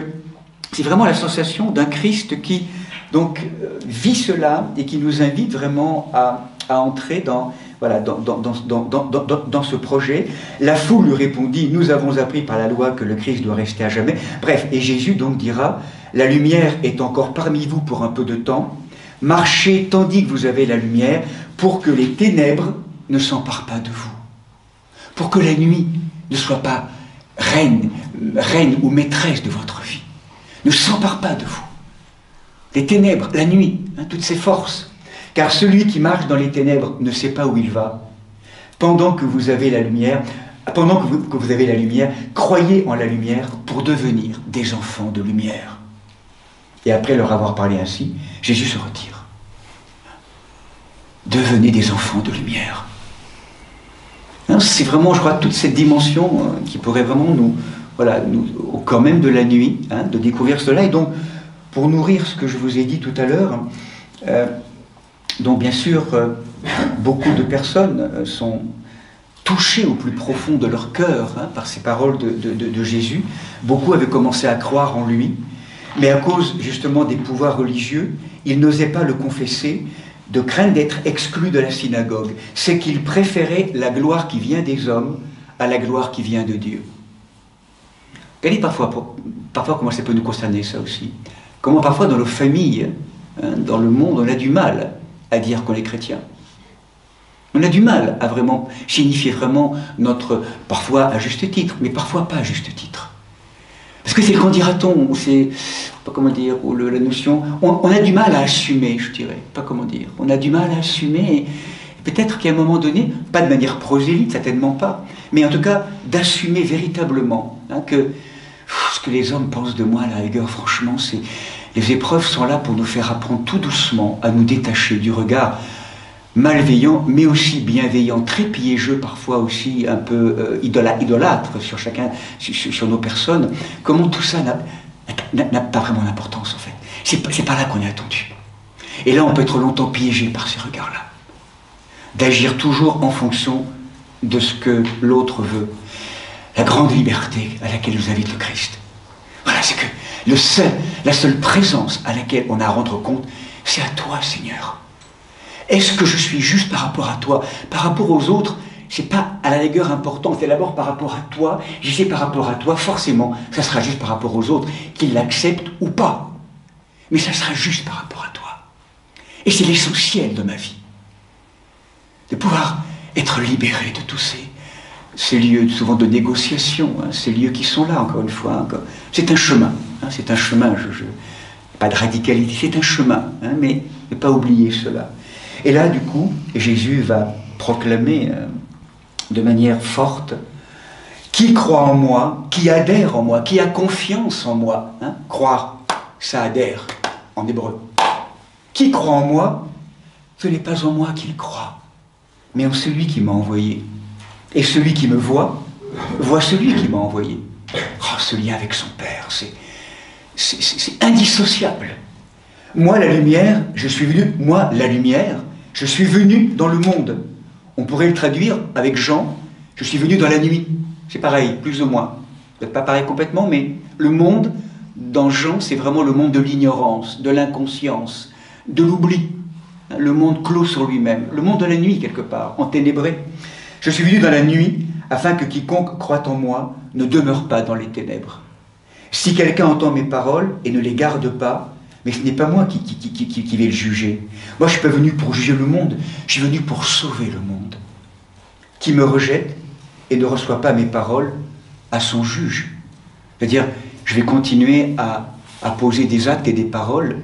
A: c'est vraiment la sensation d'un Christ qui donc vit cela et qui nous invite vraiment à entrer dans ce projet. La foule lui répondit, nous avons appris par la loi que le Christ doit rester à jamais. Bref, et Jésus donc dira, la lumière est encore parmi vous pour un peu de temps, marchez tandis que vous avez la lumière, pour que les ténèbres ne s'emparent pas de vous, pour que la nuit ne soit pas reine ou maîtresse de votre vie, ne s'empare pas de vous. Les ténèbres, la nuit, toutes ces forces, car celui qui marche dans les ténèbres ne sait pas où il va. Pendant que vous avez la lumière, croyez en la lumière pour devenir des enfants de lumière. Et après leur avoir parlé ainsi, Jésus se retire. Devenez des enfants de lumière. C'est vraiment, je crois, toute cette dimension qui pourrait vraiment nous, au cœur même de la nuit, de découvrir cela. Et donc, pour nourrir ce que je vous ai dit tout à l'heure, dont bien sûr beaucoup de personnes sont touchés au plus profond de leur cœur par ces paroles de Jésus. Beaucoup avaient commencé à croire en lui, mais à cause justement des pouvoirs religieux, ils n'osaient pas le confesser, de crainte d'être exclus de la synagogue. C'est qu'ils préféraient la gloire qui vient des hommes à la gloire qui vient de Dieu. Regardez parfois comment ça peut nous concerner, ça aussi. Comment parfois dans nos familles, dans le monde, on a du mal à dire qu'on est chrétien. On a du mal à vraiment signifier vraiment notre, parfois à juste titre, mais parfois pas à juste titre. Parce que c'est le candidaton, ou c'est, pas comment dire, ou la notion, on a du mal à assumer, je dirais, pas comment dire. On a du mal à assumer, et peut-être qu'à un moment donné, pas de manière prosélyte, certainement pas, mais en tout cas d'assumer véritablement que ce que les hommes pensent de moi, à la rigueur, franchement, c'est les épreuves sont là pour nous faire apprendre tout doucement à nous détacher du regard malveillant, mais aussi bienveillant, très piégeux, parfois aussi un peu idolâtre sur chacun, sur nos personnes. Comment tout ça n'a pas vraiment d'importance, en fait. C'est pas là qu'on est attendu. Et là, on peut être longtemps piégé par ces regards-là. D'agir toujours en fonction de ce que l'autre veut. La grande liberté à laquelle nous invite le Christ. Voilà, c'est que la seule présence à laquelle on a à rendre compte, c'est à toi, Seigneur. Est-ce que je suis juste par rapport à toi? Par rapport aux autres, c'est pas à la rigueur important, c'est d'abord par rapport à toi. Je sais par rapport à toi, forcément, ça sera juste par rapport aux autres, qu'ils l'acceptent ou pas. Mais ça sera juste par rapport à toi. Et c'est l'essentiel de ma vie. De pouvoir être libéré de tous ces lieux souvent de négociation, ces lieux qui sont là, encore une fois. C'est un chemin, c'est un chemin, pas de radicalité, c'est un chemin, mais ne pas oublier cela. Et là, du coup, Jésus va proclamer de manière forte, qui croit en moi, qui adhère en moi, qui a confiance en moi. Croire, ça adhère en hébreu. Qui croit en moi, ce n'est pas en moi qu'il croit, mais en celui qui m'a envoyé. Et celui qui me voit celui qui m'a envoyé. Oh, ce lien avec son Père, c'est indissociable. Moi, la lumière, je suis venu, moi, la lumière, je suis venu dans le monde. On pourrait le traduire avec Jean, je suis venu dans la nuit. C'est pareil, plus ou moins. Peut-être pas pareil complètement, mais le monde, dans Jean, c'est vraiment le monde de l'ignorance, de l'inconscience, de l'oubli. Le monde clos sur lui-même. Le monde de la nuit, quelque part, enténébré. Je suis venu dans la nuit, afin que quiconque croit en moi ne demeure pas dans les ténèbres. Si quelqu'un entend mes paroles et ne les garde pas, mais ce n'est pas moi qui vais le juger. Moi, je ne suis pas venu pour juger le monde, je suis venu pour sauver le monde. Qui me rejette et ne reçoit pas mes paroles à son juge. C'est-à-dire, je vais continuer à poser des actes et des paroles,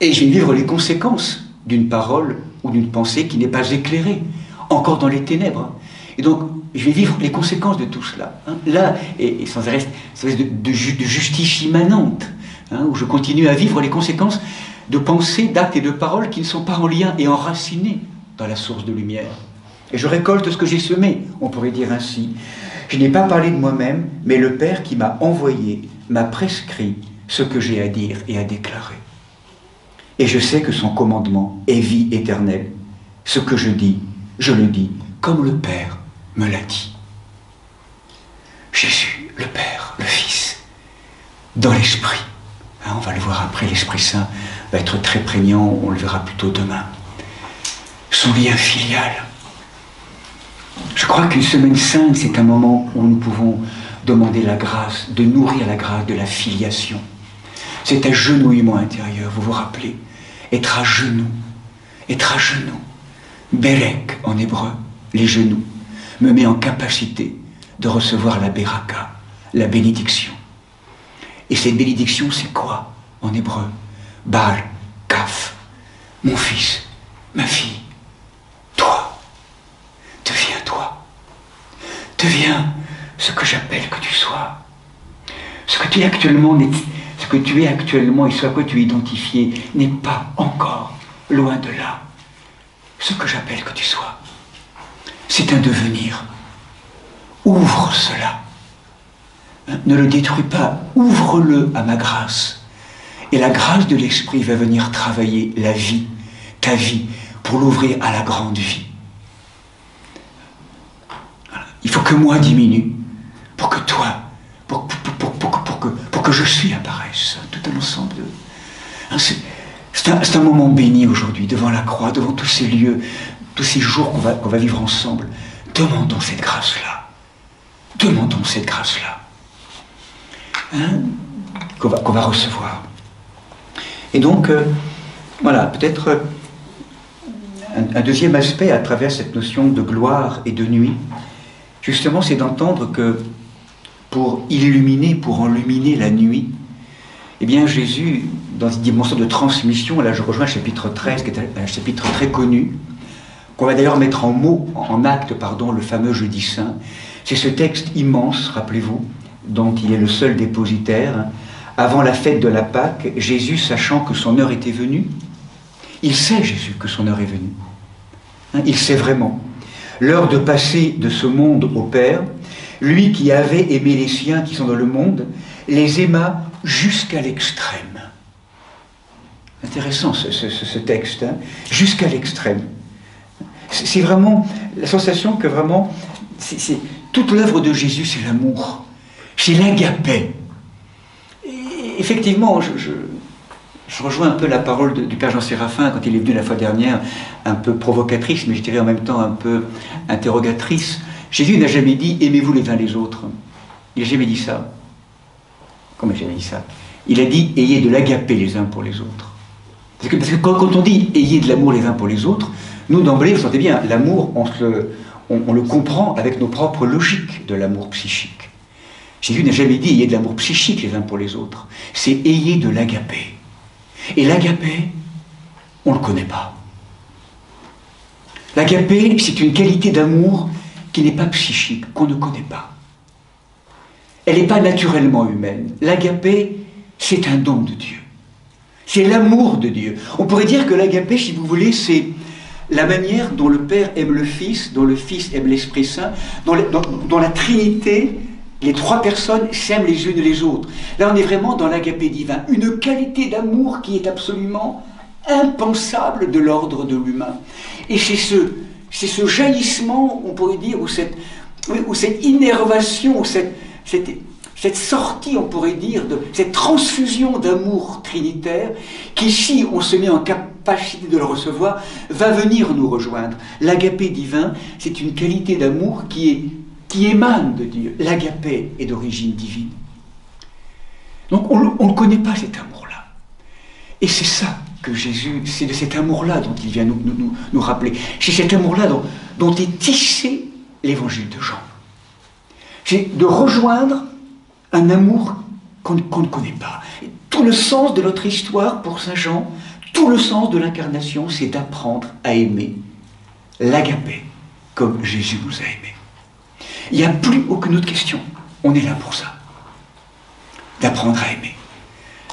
A: et je vais vivre les conséquences d'une parole ou d'une pensée qui n'est pas éclairée, encore dans les ténèbres. Et donc, je vais vivre les conséquences de tout cela. Là, et sans arrêt, une espèce de justice immanente, où je continue à vivre les conséquences de pensées, d'actes et de paroles qui ne sont pas en lien et enracinés dans la source de lumière. Et je récolte ce que j'ai semé, on pourrait dire ainsi. Je n'ai pas parlé de moi-même, mais le Père qui m'a envoyé m'a prescrit ce que j'ai à dire et à déclarer. Et je sais que son commandement est vie éternelle. Ce que je dis, je le dis comme le Père me l'a dit. Jésus, le Père, le Fils, dans l'Esprit. On va le voir après, l'Esprit Saint va être très prégnant, on le verra plutôt demain. Son lien filial. Je crois qu'une semaine sainte, c'est un moment où nous pouvons demander la grâce, de nourrir la grâce de la filiation. C'est agenouillement intérieur, vous vous rappelez, être à genoux, être à genoux. Berek en hébreu, les genoux, me met en capacité de recevoir la beraka, la bénédiction. Et cette bénédiction, c'est quoi en hébreu? Bar, kaf, mon fils, ma fille, toi, deviens toi. Deviens ce que j'appelle que tu sois. Ce que tu es actuellement, et ce à quoi tu es identifié n'est pas encore loin de là. Ce que j'appelle que tu sois. C'est un devenir. Ouvre cela. Ne le détruis pas, ouvre-le à ma grâce. Et la grâce de l'Esprit va venir travailler la vie, ta vie, pour l'ouvrir à la grande vie.
B: que moi diminue, pour que toi, pour que je suis apparaisse. Tout un ensemble de... Hein, c'est un moment béni aujourd'hui, devant la croix, devant tous ces lieux, tous ces jours qu'on va vivre ensemble. Demandons cette grâce-là. Demandons cette grâce-là. Hein, qu'on va recevoir. Et donc, voilà, peut-être un deuxième aspect à travers cette notion de gloire et de nuit, justement, c'est d'entendre que pour enluminer la nuit, eh bien Jésus, dans une dimension de transmission, là je rejoins le chapitre 13, qui est un chapitre très connu, qu'on va d'ailleurs mettre en mots, en acte, pardon, le fameux Jeudi Saint. C'est ce texte immense, rappelez-vous, dont il est le seul dépositaire. Avant la fête de la Pâque, Jésus, sachant que son heure était venue, il sait, Jésus, que son heure est venue. Hein, il sait vraiment. L'heure de passer de ce monde au Père, lui qui avait aimé les siens qui sont dans le monde, les aima jusqu'à l'extrême. Intéressant ce texte, hein, jusqu'à l'extrême. C'est vraiment la sensation que vraiment, toute l'œuvre de Jésus, c'est l'amour. C'est l'agapé. Effectivement, je rejoins un peu la parole du Père Jean Séraphin quand il est venu la fois dernière, un peu provocatrice, mais je dirais en même temps un peu interrogatrice. Jésus n'a jamais dit « aimez-vous les uns les autres ». Il n'a jamais dit ça. Comment il n'a jamais dit ça? Il a dit « ayez de l'agapé les uns pour les autres ». Parce que quand on dit « ayez de l'amour les uns pour les autres », nous d'emblée, vous sentez bien, l'amour, on le comprend avec nos propres logiques de l'amour psychique. Jésus n'a jamais dit « ayez de l'amour psychique les uns pour les autres ». C'est « ayez de l'agapé ». Et l'agapé, on ne le connaît pas. L'agapé, c'est une qualité d'amour qui n'est pas psychique, qu'on ne connaît pas. Elle n'est pas naturellement humaine. L'agapé, c'est un don de Dieu. C'est l'amour de Dieu. On pourrait dire que l'agapé, si vous voulez, c'est la manière dont le Père aime le Fils, dont le Fils aime l'Esprit Saint, dont la Trinité, les trois personnes s'aiment les unes les autres. Là, on est vraiment dans l'agapé divin. Une qualité d'amour qui est absolument impensable de l'ordre de l'humain. Et c'est ce jaillissement, on pourrait dire, ou cette innervation, ou cette sortie, on pourrait dire, de cette transfusion d'amour trinitaire, qui, si on se met en capacité de le recevoir, va venir nous rejoindre. L'agapé divin, c'est une qualité d'amour qui émane de Dieu. L'agapé est d'origine divine. Donc on ne connaît pas cet amour-là. Et c'est ça que Jésus, c'est de cet amour-là dont il vient nous rappeler. C'est cet amour-là dont est tissé l'évangile de Jean. C'est de rejoindre un amour qu'on ne connaît pas. Et tout le sens de notre histoire pour Saint Jean, tout le sens de l'incarnation, c'est d'apprendre à aimer l'agapé comme Jésus nous a aimés. Il n'y a plus aucune autre question. On est là pour ça. D'apprendre à aimer.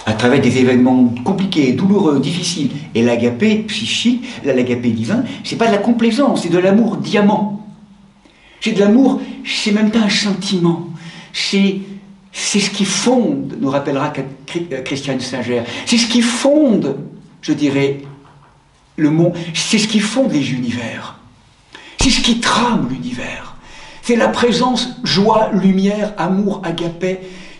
B: À travers des événements compliqués, douloureux, difficiles. Et l'agapé psychique, l'agapé divin, c'est pas de la complaisance, c'est de l'amour diamant. C'est de l'amour, c'est même pas un sentiment. C'est ce qui fonde, nous rappellera Christiane Singer, c'est ce qui fonde, je dirais, le monde, c'est ce qui fonde les univers. C'est ce qui trame l'univers. C'est la présence, joie, lumière, amour, agapé,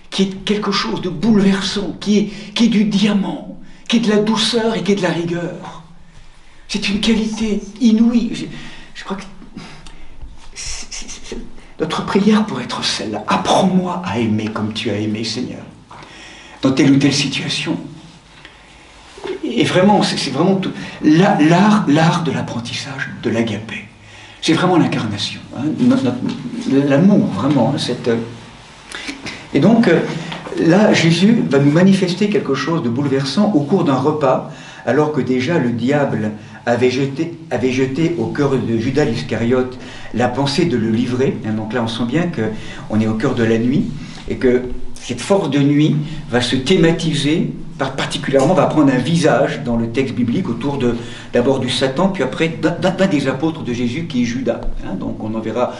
B: qui est quelque chose de bouleversant, qui est du diamant, qui est de la douceur et qui est de la rigueur. C'est une qualité inouïe. Je crois que notre prière pourrait être celle-là. Apprends-moi à aimer comme tu as aimé, Seigneur, dans telle ou telle situation. Et vraiment, c'est vraiment tout. L'art de l'apprentissage de l'agapé. C'est vraiment l'incarnation, hein, l'amour, vraiment. Et donc, là, Jésus va nous manifester quelque chose de bouleversant au cours d'un repas, alors que déjà le diable avait jeté au cœur de Judas l'Iscariote la pensée de le livrer. Hein, donc là, on sent bien qu'on est au cœur de la nuit, et que cette force de nuit va se thématiser, particulièrement va prendre un visage dans le texte biblique autour d'abord du Satan, puis après d'un des apôtres de Jésus qui est Judas. Hein, donc on en verra,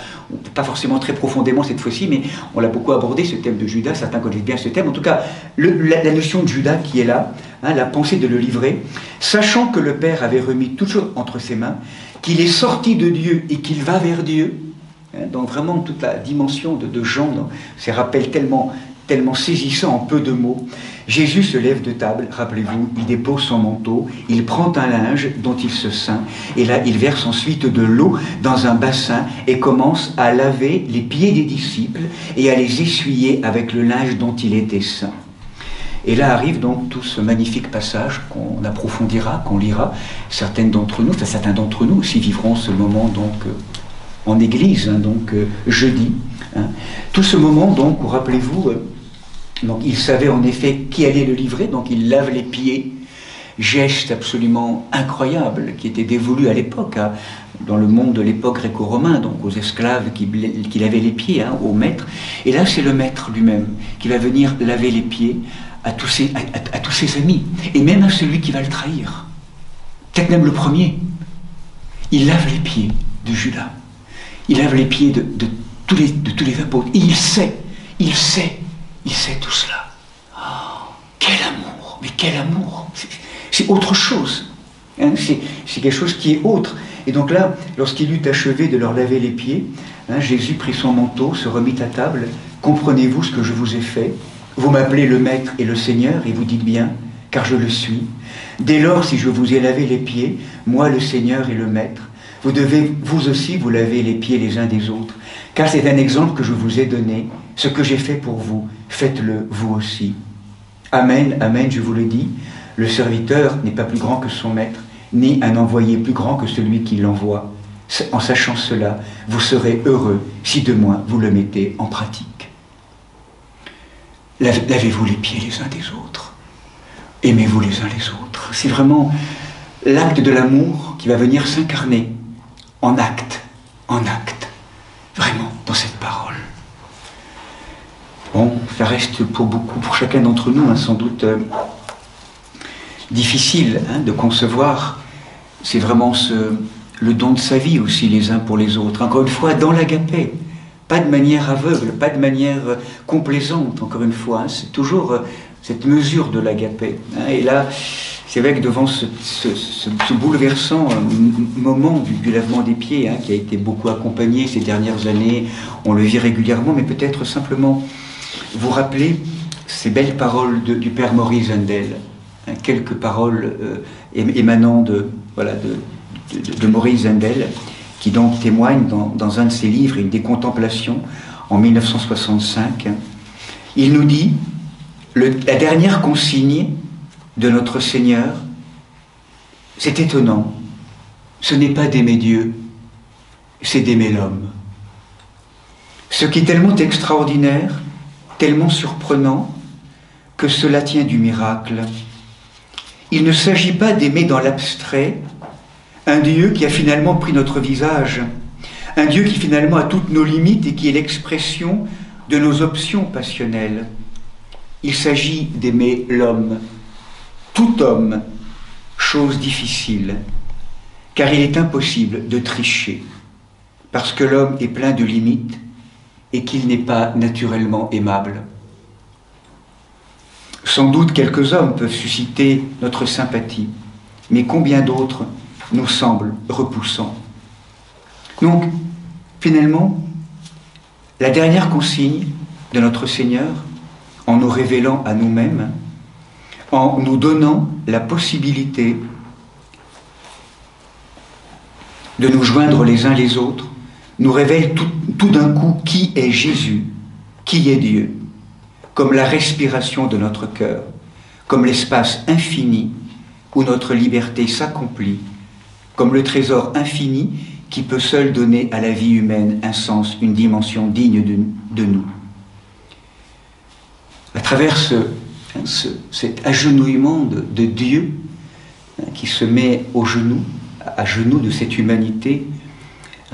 B: pas forcément très profondément cette fois-ci, mais on l'a beaucoup abordé, ce thème de Judas, certains connaissent bien ce thème. En tout cas, la notion de Judas qui est là, hein, la pensée de le livrer, sachant que le Père avait remis toutes choses entre ses mains, qu'il est sorti de Dieu et qu'il va vers Dieu, Donc vraiment toute la dimension de Jean, ces rappels tellement saisissants en peu de mots. Jésus se lève de table, rappelez-vous, il dépose son manteau, il prend un linge dont il se ceint, et là il verse ensuite de l'eau dans un bassin et commence à laver les pieds des disciples et à les essuyer avec le linge dont il était ceint. Et là arrive donc tout ce magnifique passage qu'on approfondira, qu'on lira. Certains d'entre nous aussi vivront ce moment donc en église, jeudi. Tout ce moment donc où, rappelez-vous, donc il savait en effet qui allait le livrer, donc il lave les pieds, geste absolument incroyable qui était dévolu à l'époque, dans le monde de l'époque gréco-romain, donc aux esclaves qui lavaient les pieds, au maître. Et là c'est le maître lui-même qui va venir laver les pieds à tous ses amis, et même à celui qui va le trahir, peut-être même le premier. Il lave les pieds de Judas, il lave les pieds de tous les apôtres, et il sait tout cela. Oh, quel amour, mais quel amour, c'est autre chose, c'est quelque chose qui est autre. Et donc là, lorsqu'il eut achevé de leur laver les pieds, Jésus prit son manteau, se remit à table. Comprenez-vous ce que je vous ai fait? Vous m'appelez le Maître et le Seigneur, et vous dites bien, car je le suis. Dès lors, si je vous ai lavé les pieds, moi le Seigneur et le Maître, vous devez vous aussi vous laver les pieds les uns des autres, car c'est un exemple que je vous ai donné. Ce que j'ai fait pour vous, faites-le vous aussi. Amen, amen, je vous le dis, le serviteur n'est pas plus grand que son maître, ni un envoyé plus grand que celui qui l'envoie. En sachant cela, vous serez heureux si de moi vous le mettez en pratique. Lavez-vous les pieds les uns des autres. Aimez-vous les uns les autres. C'est vraiment l'acte de l'amour qui va venir s'incarner en acte, vraiment, dans cette parole. Bon, ça reste pour chacun d'entre nous, sans doute difficile de concevoir. C'est vraiment le don de sa vie aussi les uns pour les autres. Encore une fois, dans l'agapé. Pas de manière aveugle, pas de manière complaisante, encore une fois. C'est toujours cette mesure de l'agapé. Et là, c'est vrai que devant ce bouleversant moment du lavement des pieds, qui a été beaucoup accompagné ces dernières années, on le vit régulièrement, mais peut-être simplement vous rappeler ces belles paroles du Père Maurice Zundel. Quelques paroles émanant de Maurice Zundel, qui donc témoigne dans un de ses livres, une des contemplations, en 1965. Il nous dit, la dernière consigne de notre Seigneur, c'est étonnant, ce n'est pas d'aimer Dieu, c'est d'aimer l'homme. Ce qui est tellement extraordinaire, tellement surprenant, que cela tient du miracle. Il ne s'agit pas d'aimer dans l'abstrait, un Dieu qui a finalement pris notre visage, un Dieu qui finalement a toutes nos limites et qui est l'expression de nos options passionnelles. Il s'agit d'aimer l'homme, tout homme, chose difficile, car il est impossible de tricher, parce que l'homme est plein de limites et qu'il n'est pas naturellement aimable. Sans doute quelques hommes peuvent susciter notre sympathie, mais combien d'autres nous semblent repoussants. Donc, finalement, la dernière consigne de notre Seigneur, en nous révélant à nous-mêmes, en nous donnant la possibilité de nous joindre les uns les autres, nous révèle tout d'un coup qui est Jésus, qui est Dieu, comme la respiration de notre cœur, comme l'espace infini où notre liberté s'accomplit, comme le trésor infini qui peut seul donner à la vie humaine un sens, une dimension digne de nous. À travers cet agenouillement de Dieu qui se met à genoux de cette humanité,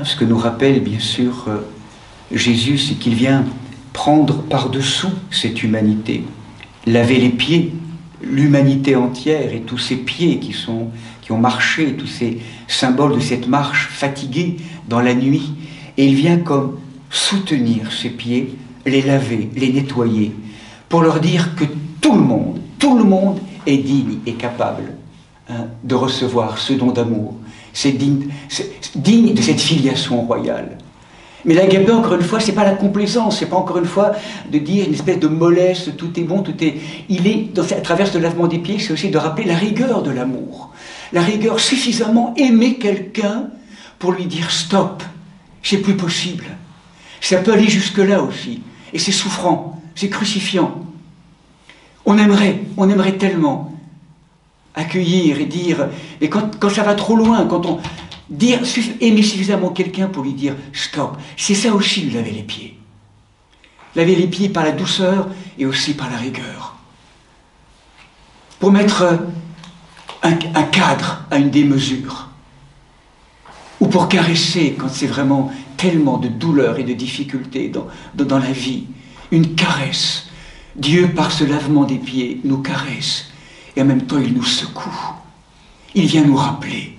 B: ce que nous rappelle bien sûr Jésus, c'est qu'il vient prendre par-dessous cette humanité, laver les pieds, l'humanité entière et tous ces pieds qui ont marché, tous ces symboles de cette marche fatiguée dans la nuit, et il vient comme soutenir ces pieds, les laver, les nettoyer, pour leur dire que tout le monde est digne et capable de recevoir ce don d'amour. C'est digne de cette filiation royale. Mais l'agapé, encore une fois, c'est pas la complaisance, c'est pas encore une fois de dire une espèce de mollesse, tout est bon, tout est... Il est, à travers ce lavement des pieds, c'est aussi de rappeler la rigueur de l'amour. La rigueur, suffisamment aimer quelqu'un pour lui dire stop, c'est plus possible. Ça peut aller jusque-là aussi. Et c'est souffrant, c'est crucifiant. On aimerait tellement accueillir et dire, et quand ça va trop loin, quand on... aimer suffisamment quelqu'un pour lui dire stop, c'est ça aussi lui laver les pieds. Laver les pieds par la douceur et aussi par la rigueur. Pour mettre un cadre à une démesure. Ou pour caresser quand c'est vraiment tellement de douleur et de difficultés dans la vie. Une caresse. Dieu, par ce lavement des pieds, nous caresse. Et en même temps, il nous secoue. Il vient nous rappeler.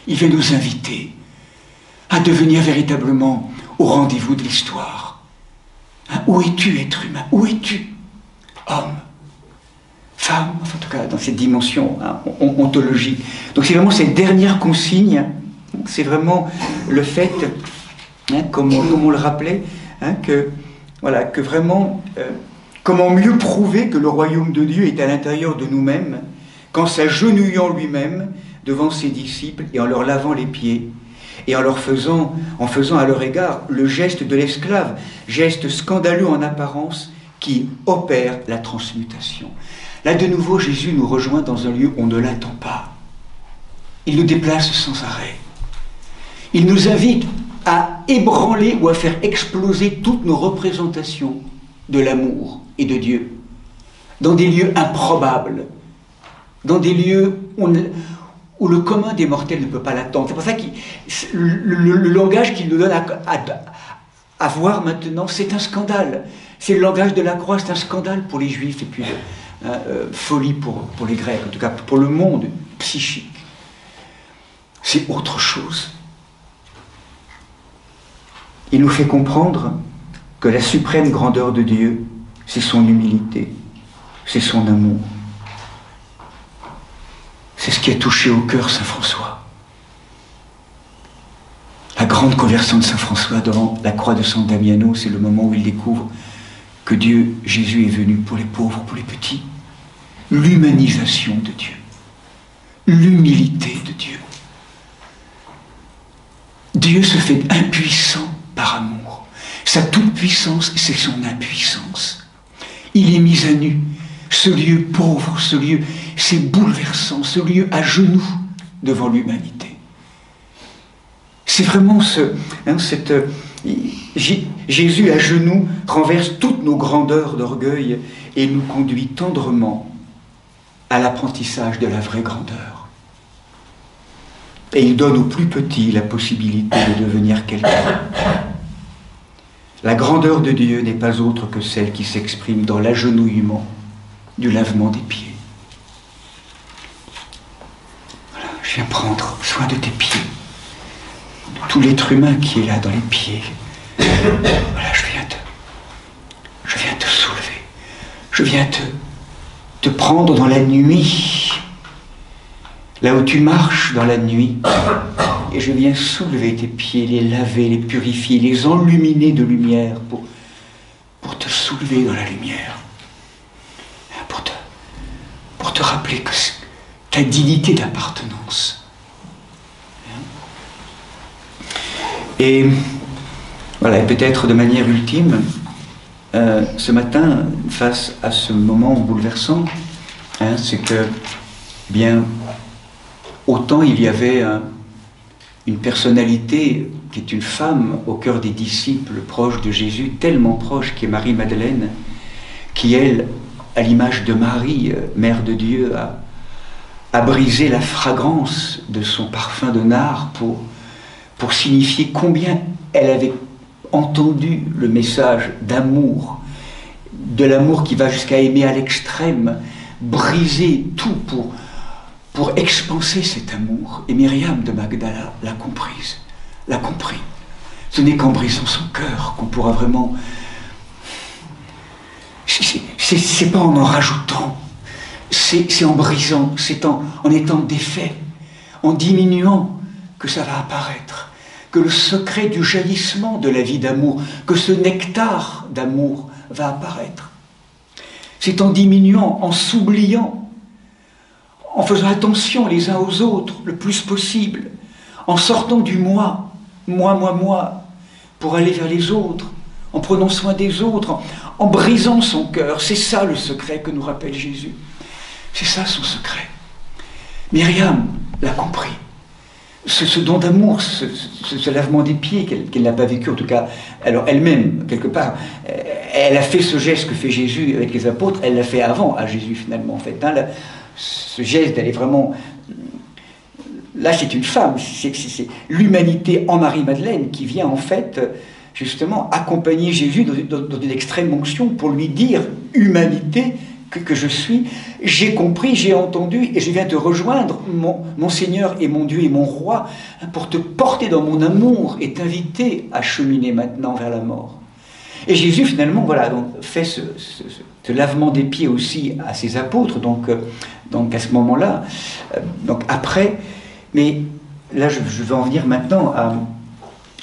B: Il vient nous inviter à devenir véritablement au rendez-vous de l'histoire. Hein, où es-tu, être humain? Où es-tu, homme, femme? Enfin, en tout cas, dans cette dimension ontologique. Donc c'est vraiment cette dernière consigne, c'est vraiment le fait, comme on le rappelait, que vraiment, comment mieux prouver que le royaume de Dieu est à l'intérieur de nous-mêmes, qu'en s'agenouillant lui-même, devant ses disciples et en leur lavant les pieds et en faisant à leur égard le geste de l'esclave, geste scandaleux en apparence qui opère la transmutation. Là de nouveau Jésus nous rejoint dans un lieu où on ne l'attend pas. Il nous déplace sans arrêt. Il nous invite à ébranler ou à faire exploser toutes nos représentations de l'amour et de Dieu dans des lieux improbables, dans des lieux où le commun des mortels ne peut pas l'attendre. C'est pour ça que le langage qu'il nous donne à voir maintenant, c'est un scandale. C'est le langage de la croix, c'est un scandale pour les Juifs, et puis folie pour les Grecs, en tout cas pour le monde psychique. C'est autre chose. Il nous fait comprendre que la suprême grandeur de Dieu, c'est son humilité, c'est son amour. C'est ce qui a touché au cœur Saint François. La grande conversion de Saint François devant la croix de San Damiano, c'est le moment où il découvre que Dieu, Jésus est venu pour les pauvres, pour les petits. L'humanisation de Dieu. L'humilité de Dieu. Dieu se fait impuissant par amour. Sa toute-puissance, c'est son impuissance. Il est mis à nu. Ce lieu pauvre, ce lieu, c'est bouleversant, ce lieu à genoux devant l'humanité. C'est vraiment Jésus à genoux renverse toutes nos grandeurs d'orgueil et nous conduit tendrement à l'apprentissage de la vraie grandeur. Et il donne aux plus petits la possibilité de devenir quelqu'un. La grandeur de Dieu n'est pas autre que celle qui s'exprime dans l'agenouillement du lavement des pieds. Voilà, je viens prendre soin de tes pieds, de tout l'être humain qui est là dans les pieds. Voilà, je viens te soulever, je viens te prendre dans la nuit, là où tu marches dans la nuit, et je viens soulever tes pieds, les laver, les purifier, les enluminer de lumière pour te soulever dans la lumière. Pour te rappeler que ta dignité d'appartenance. Et voilà, peut-être de manière ultime, ce matin, face à ce moment bouleversant, c'est que, bien, autant il y avait une personnalité qui est une femme au cœur des disciples proches de Jésus, tellement proche, qui est Marie-Madeleine, qui, elle, à l'image de Marie, Mère de Dieu, a brisé la fragrance de son parfum de nard pour signifier combien elle avait entendu le message d'amour, de l'amour qui va jusqu'à aimer à l'extrême, briser tout pour expanser cet amour. Et Myriam de Magdala l'a comprise, l'a compris. Ce n'est qu'en brisant son cœur qu'on pourra vraiment... C'est pas en rajoutant, c'est en brisant, c'est en étant défait, en diminuant que ça va apparaître, que le secret du jaillissement de la vie d'amour, que ce nectar d'amour va apparaître. C'est en diminuant, en s'oubliant, en faisant attention les uns aux autres le plus possible, en sortant du moi, moi, pour aller vers les autres, en prenant soin des autres, en brisant son cœur. C'est ça le secret que nous rappelle Jésus. C'est ça son secret. Myriam l'a compris. Ce don d'amour, ce lavement des pieds qu'elle n'a pas vécu, en tout cas, alors elle-même, quelque part, elle a fait ce geste que fait Jésus avec les apôtres, elle l'a fait avant à Jésus finalement, en fait. Hein, là, ce geste d'aller vraiment... Là, c'est une femme, c'est l'humanité en Marie-Madeleine qui vient en fait, justement, accompagner Jésus dans une extrême onction pour lui dire, humanité, que je suis, j'ai compris, j'ai entendu, et je viens te rejoindre, mon Seigneur et mon Dieu et mon Roi, pour te porter dans mon amour et t'inviter à cheminer maintenant vers la mort. Et Jésus, finalement, voilà, donc, fait ce lavement des pieds aussi à ses apôtres, donc à ce moment-là, donc après, mais là, je veux en venir maintenant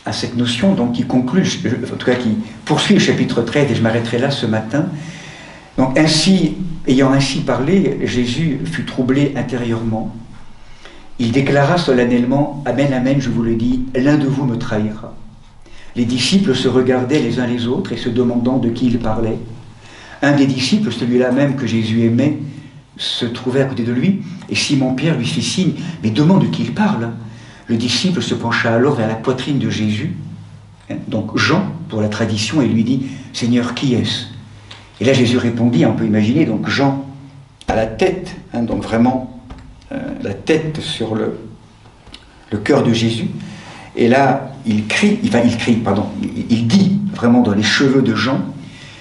B: à cette notion donc, qui conclut, en tout cas qui poursuit le chapitre 13, et je m'arrêterai là ce matin. Donc ainsi, ayant ainsi parlé, Jésus fut troublé intérieurement. Il déclara solennellement, « Amen, amen, je vous le dis, l'un de vous me trahira. » Les disciples se regardaient les uns les autres et se demandant de qui il parlait. Un des disciples, celui-là même que Jésus aimait, se trouvait à côté de lui, et Simon-Pierre lui fit signe, « Mais demande de qui il parle. » Le disciple se pencha alors vers la poitrine de Jésus, donc Jean, pour la tradition, et lui dit, « Seigneur, qui est-ce » Et là, Jésus répondit, on peut imaginer, donc Jean à la tête, donc vraiment la tête sur le cœur de Jésus. Et là, il dit vraiment dans les cheveux de Jean,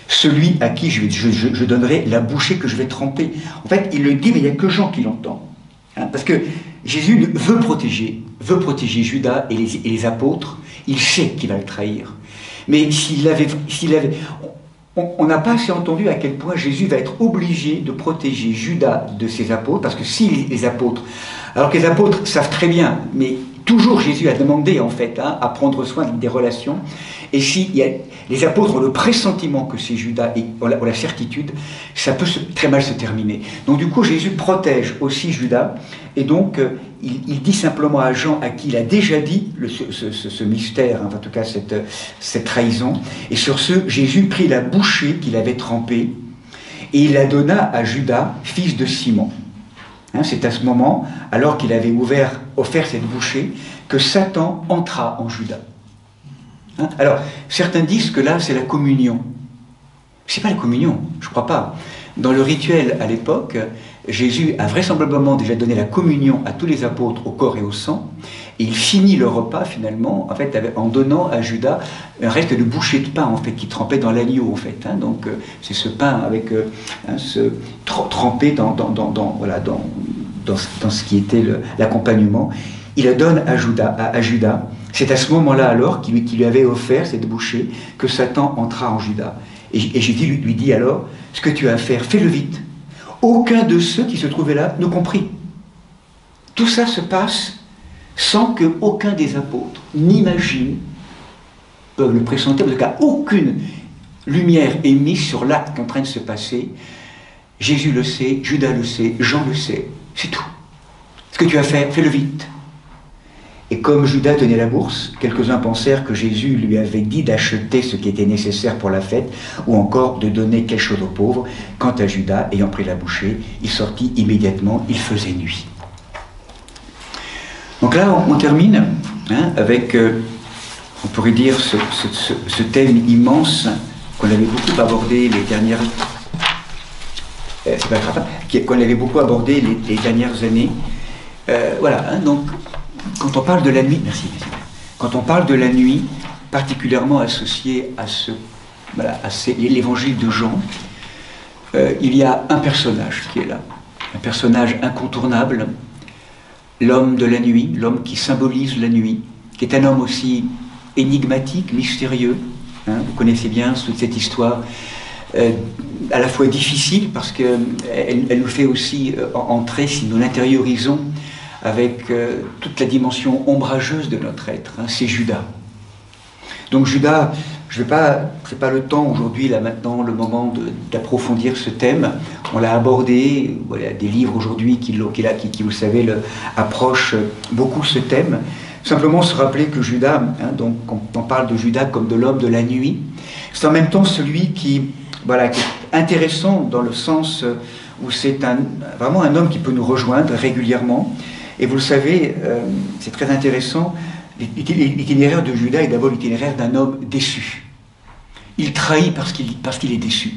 B: celui à qui je donnerai la bouchée que je vais tremper. En fait, il le dit, mais il n'y a que Jean qui l'entend. Parce que Jésus veut protéger Judas et les apôtres. Il sait qu'il va le trahir. Mais on n'a pas assez entendu à quel point Jésus va être obligé de protéger Judas de ses apôtres, parce que si les apôtres, alors que les apôtres savent très bien, mais toujours Jésus a demandé en fait à prendre soin des relations, et si les apôtres ont le pressentiment que c'est Judas et ont la certitude, ça peut très mal se terminer. Donc du coup Jésus protège aussi Judas, et donc il dit simplement à Jean, à qui il a déjà dit ce mystère, en tout cas cette trahison, et sur ce, Jésus prit la bouchée qu'il avait trempée, et il la donna à Judas, fils de Simon. C'est à ce moment, alors qu'il avait offert cette bouchée, que Satan entra en Judas. Alors, certains disent que là, c'est la communion. C'est pas la communion, je crois pas. Dans le rituel à l'époque, Jésus a vraisemblablement déjà donné la communion à tous les apôtres au corps et au sang, et il finit le repas finalement, en fait, en donnant à Judas un reste de bouchée de pain en fait qui trempait dans l'agneau en fait. Donc c'est ce pain avec trempé dans ce qui était l'accompagnement. Il la donne à Judas. C'est à ce moment-là alors qu'il lui avait offert cette bouchée que Satan entra en Judas. Et Jésus lui dit alors, ce que tu as à faire, fais-le vite. Aucun de ceux qui se trouvaient là ne comprit. Tout ça se passe sans qu'aucun des apôtres n'imagine, peuvent le pressentir, en tout cas aucune lumière est mise sur l'acte qui est en train de se passer. Jésus le sait, Judas le sait, Jean le sait, c'est tout. Ce que tu as à faire, fais-le vite. Et comme Judas tenait la bourse, quelques-uns pensèrent que Jésus lui avait dit d'acheter ce qui était nécessaire pour la fête, ou encore de donner quelque chose aux pauvres. Quant à Judas, ayant pris la bouchée, il sortit immédiatement, il faisait nuit. Donc là, on termine avec, on pourrait dire, ce thème immense qu'on avait beaucoup abordé les dernières... c'est pas grave, qu'on avait beaucoup abordé les dernières années. Voilà, donc... Quand on parle de la nuit, merci. Quand on parle de la nuit, particulièrement associée à l'évangile de Jean, il y a un personnage qui est là, un personnage incontournable, l'homme de la nuit, l'homme qui symbolise la nuit, qui est un homme aussi énigmatique, mystérieux. Vous connaissez bien toute cette histoire, à la fois difficile parce qu'elle nous fait aussi entrer, si nous l'intériorisons, avec toute la dimension ombrageuse de notre être, hein, c'est Judas. Donc Judas, c'est pas le temps aujourd'hui, là maintenant, le moment d'approfondir ce thème. On l'a abordé, voilà, des livres aujourd'hui qui, vous savez, approchent beaucoup ce thème. Simplement se rappeler que Judas, hein, donc on parle de Judas comme de l'homme de la nuit, c'est en même temps celui qui est intéressant dans le sens où c'est vraiment un homme qui peut nous rejoindre régulièrement. Et vous le savez, c'est très intéressant, l'itinéraire de Judas est d'abord l'itinéraire d'un homme déçu. Il trahit parce qu'il est déçu.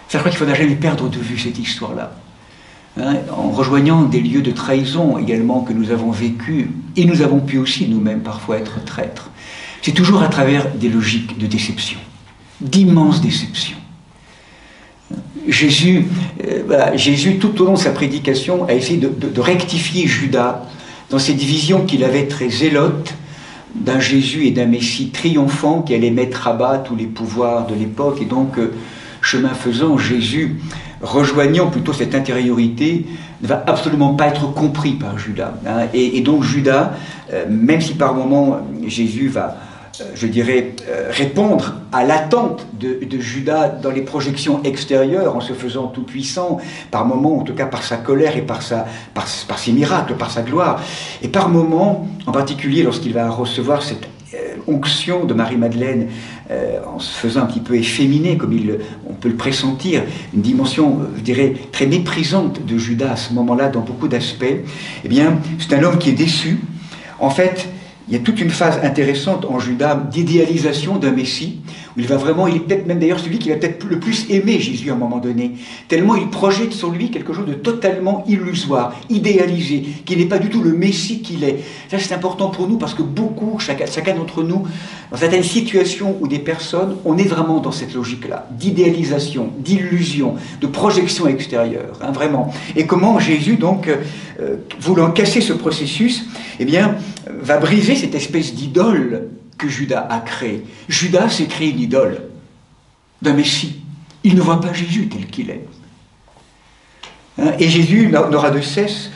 B: Je crois qu'il ne faut jamais perdre de vue cette histoire-là. Hein, en rejoignant des lieux de trahison également que nous avons vécu, et nous avons pu aussi nous-mêmes parfois être traîtres, c'est toujours à travers des logiques de déception, d'immenses déceptions. Jésus, tout au long de sa prédication, a essayé de rectifier Judas dans cette vision qu'il avait très zélote d'un Jésus et d'un Messie triomphant qui allait mettre à bas tous les pouvoirs de l'époque. Et donc, chemin faisant, Jésus, rejoignant plutôt cette intériorité, ne va absolument pas être compris par Judas. Hein. Et donc Judas, même si par moments Jésus va, répondre à l'attente de Judas dans les projections extérieures, en se faisant tout puissant, par moments, en tout cas par sa colère et par ses miracles, par sa gloire, et par moments, en particulier lorsqu'il va recevoir cette onction de Marie-Madeleine, en se faisant un petit peu efféminé, comme on peut le pressentir, une dimension, je dirais, très méprisante de Judas à ce moment-là, dans beaucoup d'aspects, eh bien, c'est un homme qui est déçu. En fait, il y a toute une phase intéressante en Judas d'idéalisation d'un Messie, où il est peut-être même d'ailleurs celui qui va peut-être le plus aimer Jésus à un moment donné, tellement il projette sur lui quelque chose de totalement illusoire, idéalisé, qui n'est pas du tout le Messie qu'il est. Ça c'est important pour nous parce que beaucoup, chacun d'entre nous, dans certaines situations où des personnes, on est vraiment dans cette logique-là, d'idéalisation, d'illusion, de projection extérieure, hein, vraiment. Et comment Jésus, donc, voulant casser ce processus, eh bien, va briser cette espèce d'idole que Judas a créée. Judas s'est créé une idole d'un Messie. Il ne voit pas Jésus tel qu'il est. Hein, et Jésus n'aura de cesse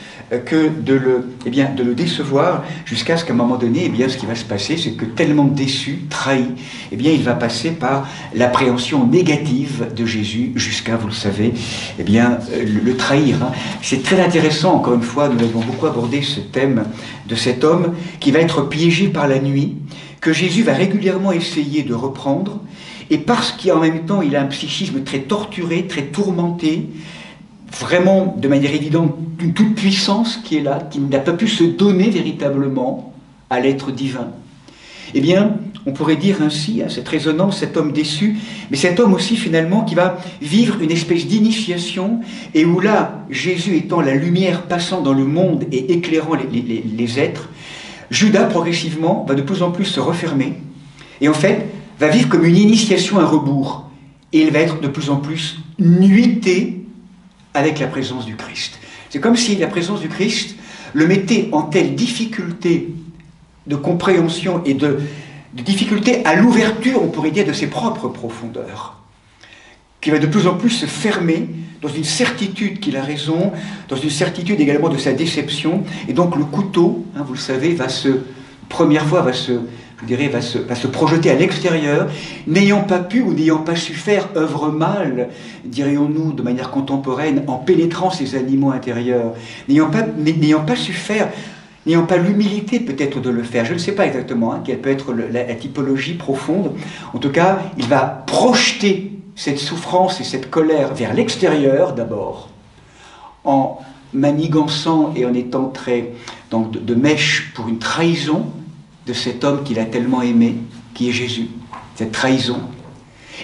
B: que de le décevoir, jusqu'à ce qu'à un moment donné, eh bien, ce qui va se passer, c'est que tellement déçu, trahi, eh bien, il va passer par l'appréhension négative de Jésus, jusqu'à, vous le savez, eh bien, le trahir. Hein. C'est très intéressant, encore une fois, nous avons beaucoup abordé ce thème de cet homme qui va être piégé par la nuit, que Jésus va régulièrement essayer de reprendre, et parce qu'en même temps, il a un psychisme très torturé, très tourmenté, vraiment de manière évidente d'une toute puissance qui est là, qui n'a pas pu se donner véritablement à l'être divin. Eh bien, on pourrait dire ainsi, à cette résonance, cet homme déçu, mais cet homme aussi finalement qui va vivre une espèce d'initiation, et où là, Jésus étant la lumière passant dans le monde et éclairant les êtres, Judas progressivement va de plus en plus se refermer, et en fait va vivre comme une initiation à rebours, et il va être de plus en plus nuité avec la présence du Christ. C'est comme si la présence du Christ le mettait en telle difficulté de compréhension et de difficulté à l'ouverture, on pourrait dire, de ses propres profondeurs, qu'il va de plus en plus se fermer dans une certitude qu'il a raison, dans une certitude également de sa déception, et donc le couteau, hein, vous le savez, va se projeter à l'extérieur, n'ayant pas pu ou n'ayant pas su faire œuvre mal, dirions-nous de manière contemporaine, en pénétrant ces animaux intérieurs, n'ayant pas su faire, n'ayant pas l'humilité peut-être de le faire, je ne sais pas exactement quelle peut être la typologie profonde. En tout cas, il va projeter cette souffrance et cette colère vers l'extérieur d'abord, en manigançant et en étant très de mèche pour une trahison de cet homme qu'il a tellement aimé, qui est Jésus, cette trahison.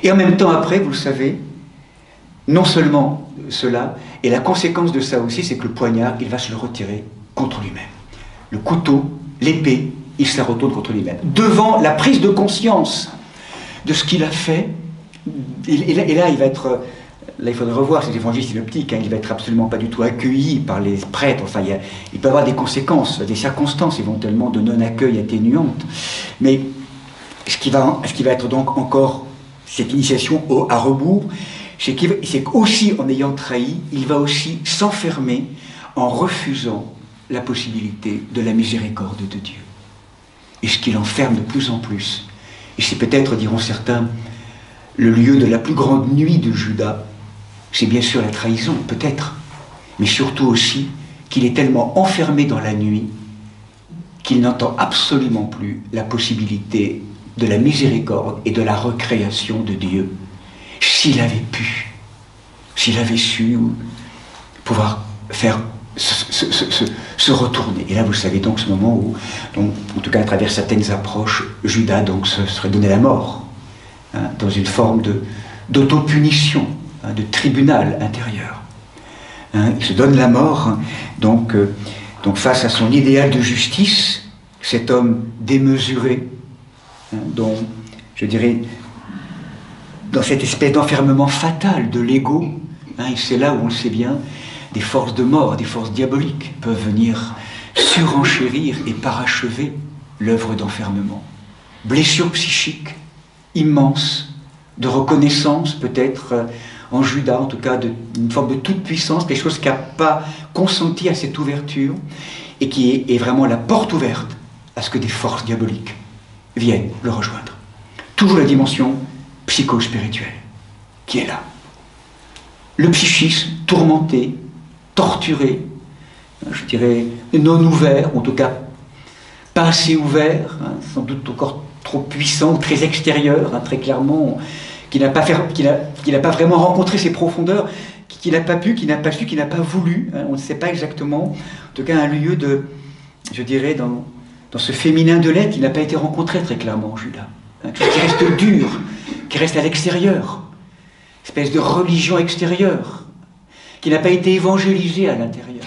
B: Et en même temps après, vous le savez, non seulement cela, et la conséquence de ça aussi, c'est que le poignard, il va se le retirer contre lui-même. Le couteau, l'épée, il se la retourne contre lui-même. Devant la prise de conscience de ce qu'il a fait, et là, il va être... Là, il faudrait revoir cet évangile synoptique, hein, il va être absolument pas du tout accueilli par les prêtres, enfin, il peut y avoir des conséquences, des circonstances éventuellement de non-accueil atténuantes, mais ce qui va être donc encore cette initiation à rebours, c'est qu'aussi en ayant trahi, il va aussi s'enfermer en refusant la possibilité de la miséricorde de Dieu. Et ce qui l'enferme de plus en plus. Et c'est peut-être, diront certains, le lieu de la plus grande nuit de Judas. C'est bien sûr la trahison, peut-être, mais surtout aussi qu'il est tellement enfermé dans la nuit qu'il n'entend absolument plus la possibilité de la miséricorde et de la recréation de Dieu. S'il avait pu, s'il avait su pouvoir faire se retourner. Et là, vous savez donc ce moment où, donc, en tout cas à travers certaines approches, Judas donc se serait donné la mort, hein, dans une forme d'autopunition, hein, de tribunal intérieur. Hein, il se donne la mort, hein, donc face à son idéal de justice, cet homme démesuré, hein, dont, je dirais, dans cette espèce d'enfermement fatal de l'ego, hein, et c'est là où on le sait bien, des forces de mort, des forces diaboliques peuvent venir surenchérir et parachever l'œuvre d'enfermement. Blessure psychique immense, de reconnaissance peut-être en Judas, en tout cas d'une forme de toute puissance, quelque chose qui n'a pas consenti à cette ouverture et qui est vraiment la porte ouverte à ce que des forces diaboliques viennent le rejoindre. Toujours la dimension psycho-spirituelle qui est là. Le psychisme tourmenté, torturé, je dirais non ouvert, en tout cas pas assez ouvert, hein, sans doute encore trop puissant, très extérieur, hein, très clairement, qui n'a pas vraiment rencontré ses profondeurs, qui n'a pas pu, qui n'a pas su, qui n'a pas voulu, hein, on ne sait pas exactement, en tout cas un lieu de, je dirais, dans ce féminin de l'être, qui n'a pas été rencontré très clairement, Judas, hein, qui reste dur, qui reste à l'extérieur, espèce de religion extérieure, qui n'a pas été évangélisée à l'intérieur.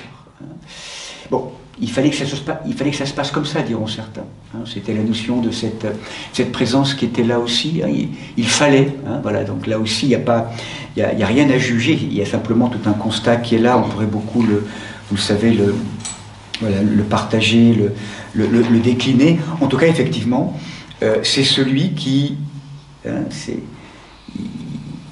B: Bon, il fallait que ça se passe comme ça, diront certains. C'était la notion de cette présence qui était là aussi. Il fallait, voilà, donc là aussi, il n'y a rien à juger, il y a simplement tout un constat qui est là. On pourrait beaucoup, vous le savez, le partager, le décliner. En tout cas, effectivement, c'est celui qui...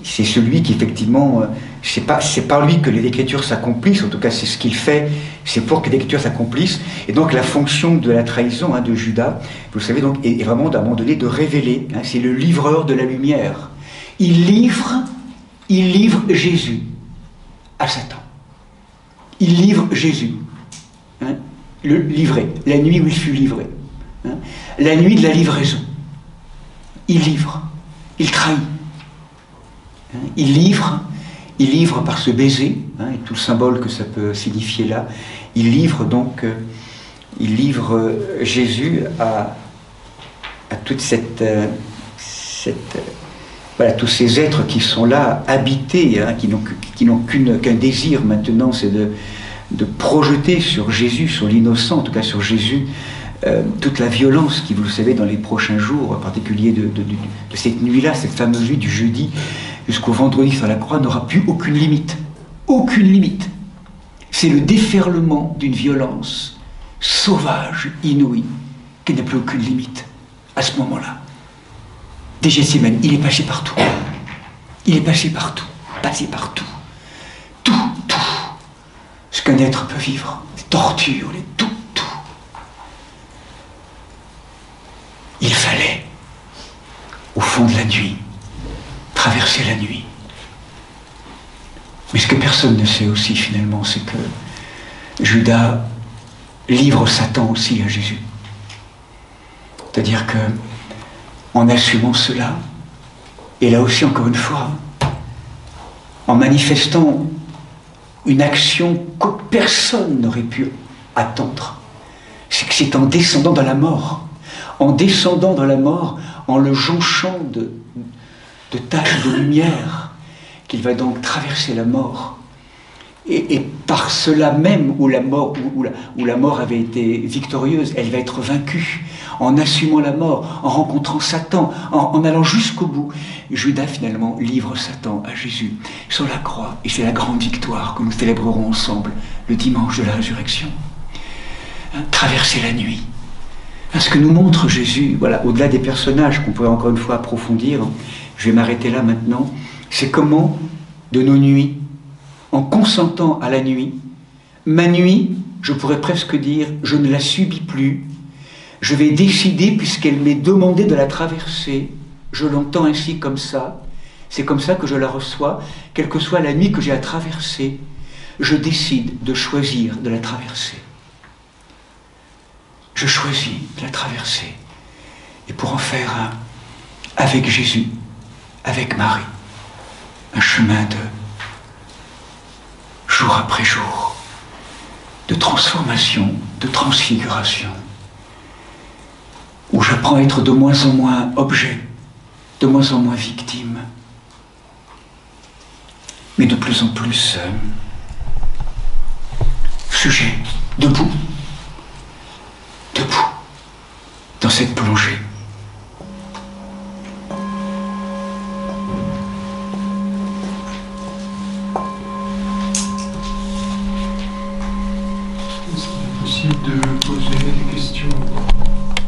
B: c'est celui qui, effectivement, c'est par lui que les Écritures s'accomplissent, en tout cas c'est ce qu'il fait, c'est pour que les Écritures s'accomplissent. Et donc la fonction de la trahison, hein, de Judas, vous savez, donc, est vraiment à un moment donné de révéler, hein, c'est le livreur de la lumière. Il livre Jésus à Satan. Il livre Jésus, hein, le livré, la nuit où il fut livré, hein, la nuit de la livraison. Il livre, il trahit. Il livre par ce baiser, hein, et tout le symbole que ça peut signifier là. Il livre donc, Jésus à toute voilà, tous ces êtres qui sont là, habités, hein, qui n'ont qu'un désir maintenant, c'est de projeter sur Jésus, sur l'innocent, en tout cas sur Jésus, toute la violence qui, vous le savez, dans les prochains jours, en particulier de cette nuit-là, cette fameuse nuit du jeudi, jusqu'au vendredi sur la croix, n'aura plus aucune limite. Aucune limite. C'est le déferlement d'une violence sauvage, inouïe, qui n'a plus aucune limite à ce moment-là. Dès Gethsémani, il est passé partout. Il est passé partout. Passé partout. Tout. Ce qu'un être peut vivre. Les tortures, tout. Il fallait, au fond de la nuit, traverser la nuit. Mais ce que personne ne sait aussi finalement, c'est que Judas livre Satan aussi à Jésus. C'est-à-dire que, en assumant cela, et là aussi encore une fois, en manifestant une action que personne n'aurait pu attendre, c'est que c'est en descendant dans la mort, en le jonchant de taches de lumière, qu'il va donc traverser la mort. Et par cela même où la mort avait été victorieuse, elle va être vaincue. En assumant la mort, en rencontrant Satan, en allant jusqu'au bout, Judas finalement livre Satan à Jésus sur la croix. Et c'est la grande victoire que nous célébrerons ensemble le dimanche de la résurrection. Traverser la nuit. Ce que nous montre Jésus, voilà, au-delà des personnages qu'on pourrait encore une fois approfondir, je vais m'arrêter là maintenant, c'est comment, de nos nuits, en consentant à la nuit, ma nuit, je pourrais presque dire, je ne la subis plus, je vais décider, puisqu'elle m'est demandé de la traverser, je l'entends ainsi comme ça, c'est comme ça que je la reçois, quelle que soit la nuit que j'ai à traverser, je décide de choisir de la traverser. Je choisis de la traverser. Et pour en faire avec Jésus, avec Marie, un chemin de jour après jour, de transformation, de transfiguration, où j'apprends à être de moins en moins objet, de moins en moins victime, mais de plus en plus sujet, debout, dans cette plongée.
C: Est-ce qu'il est possible de poser des questions?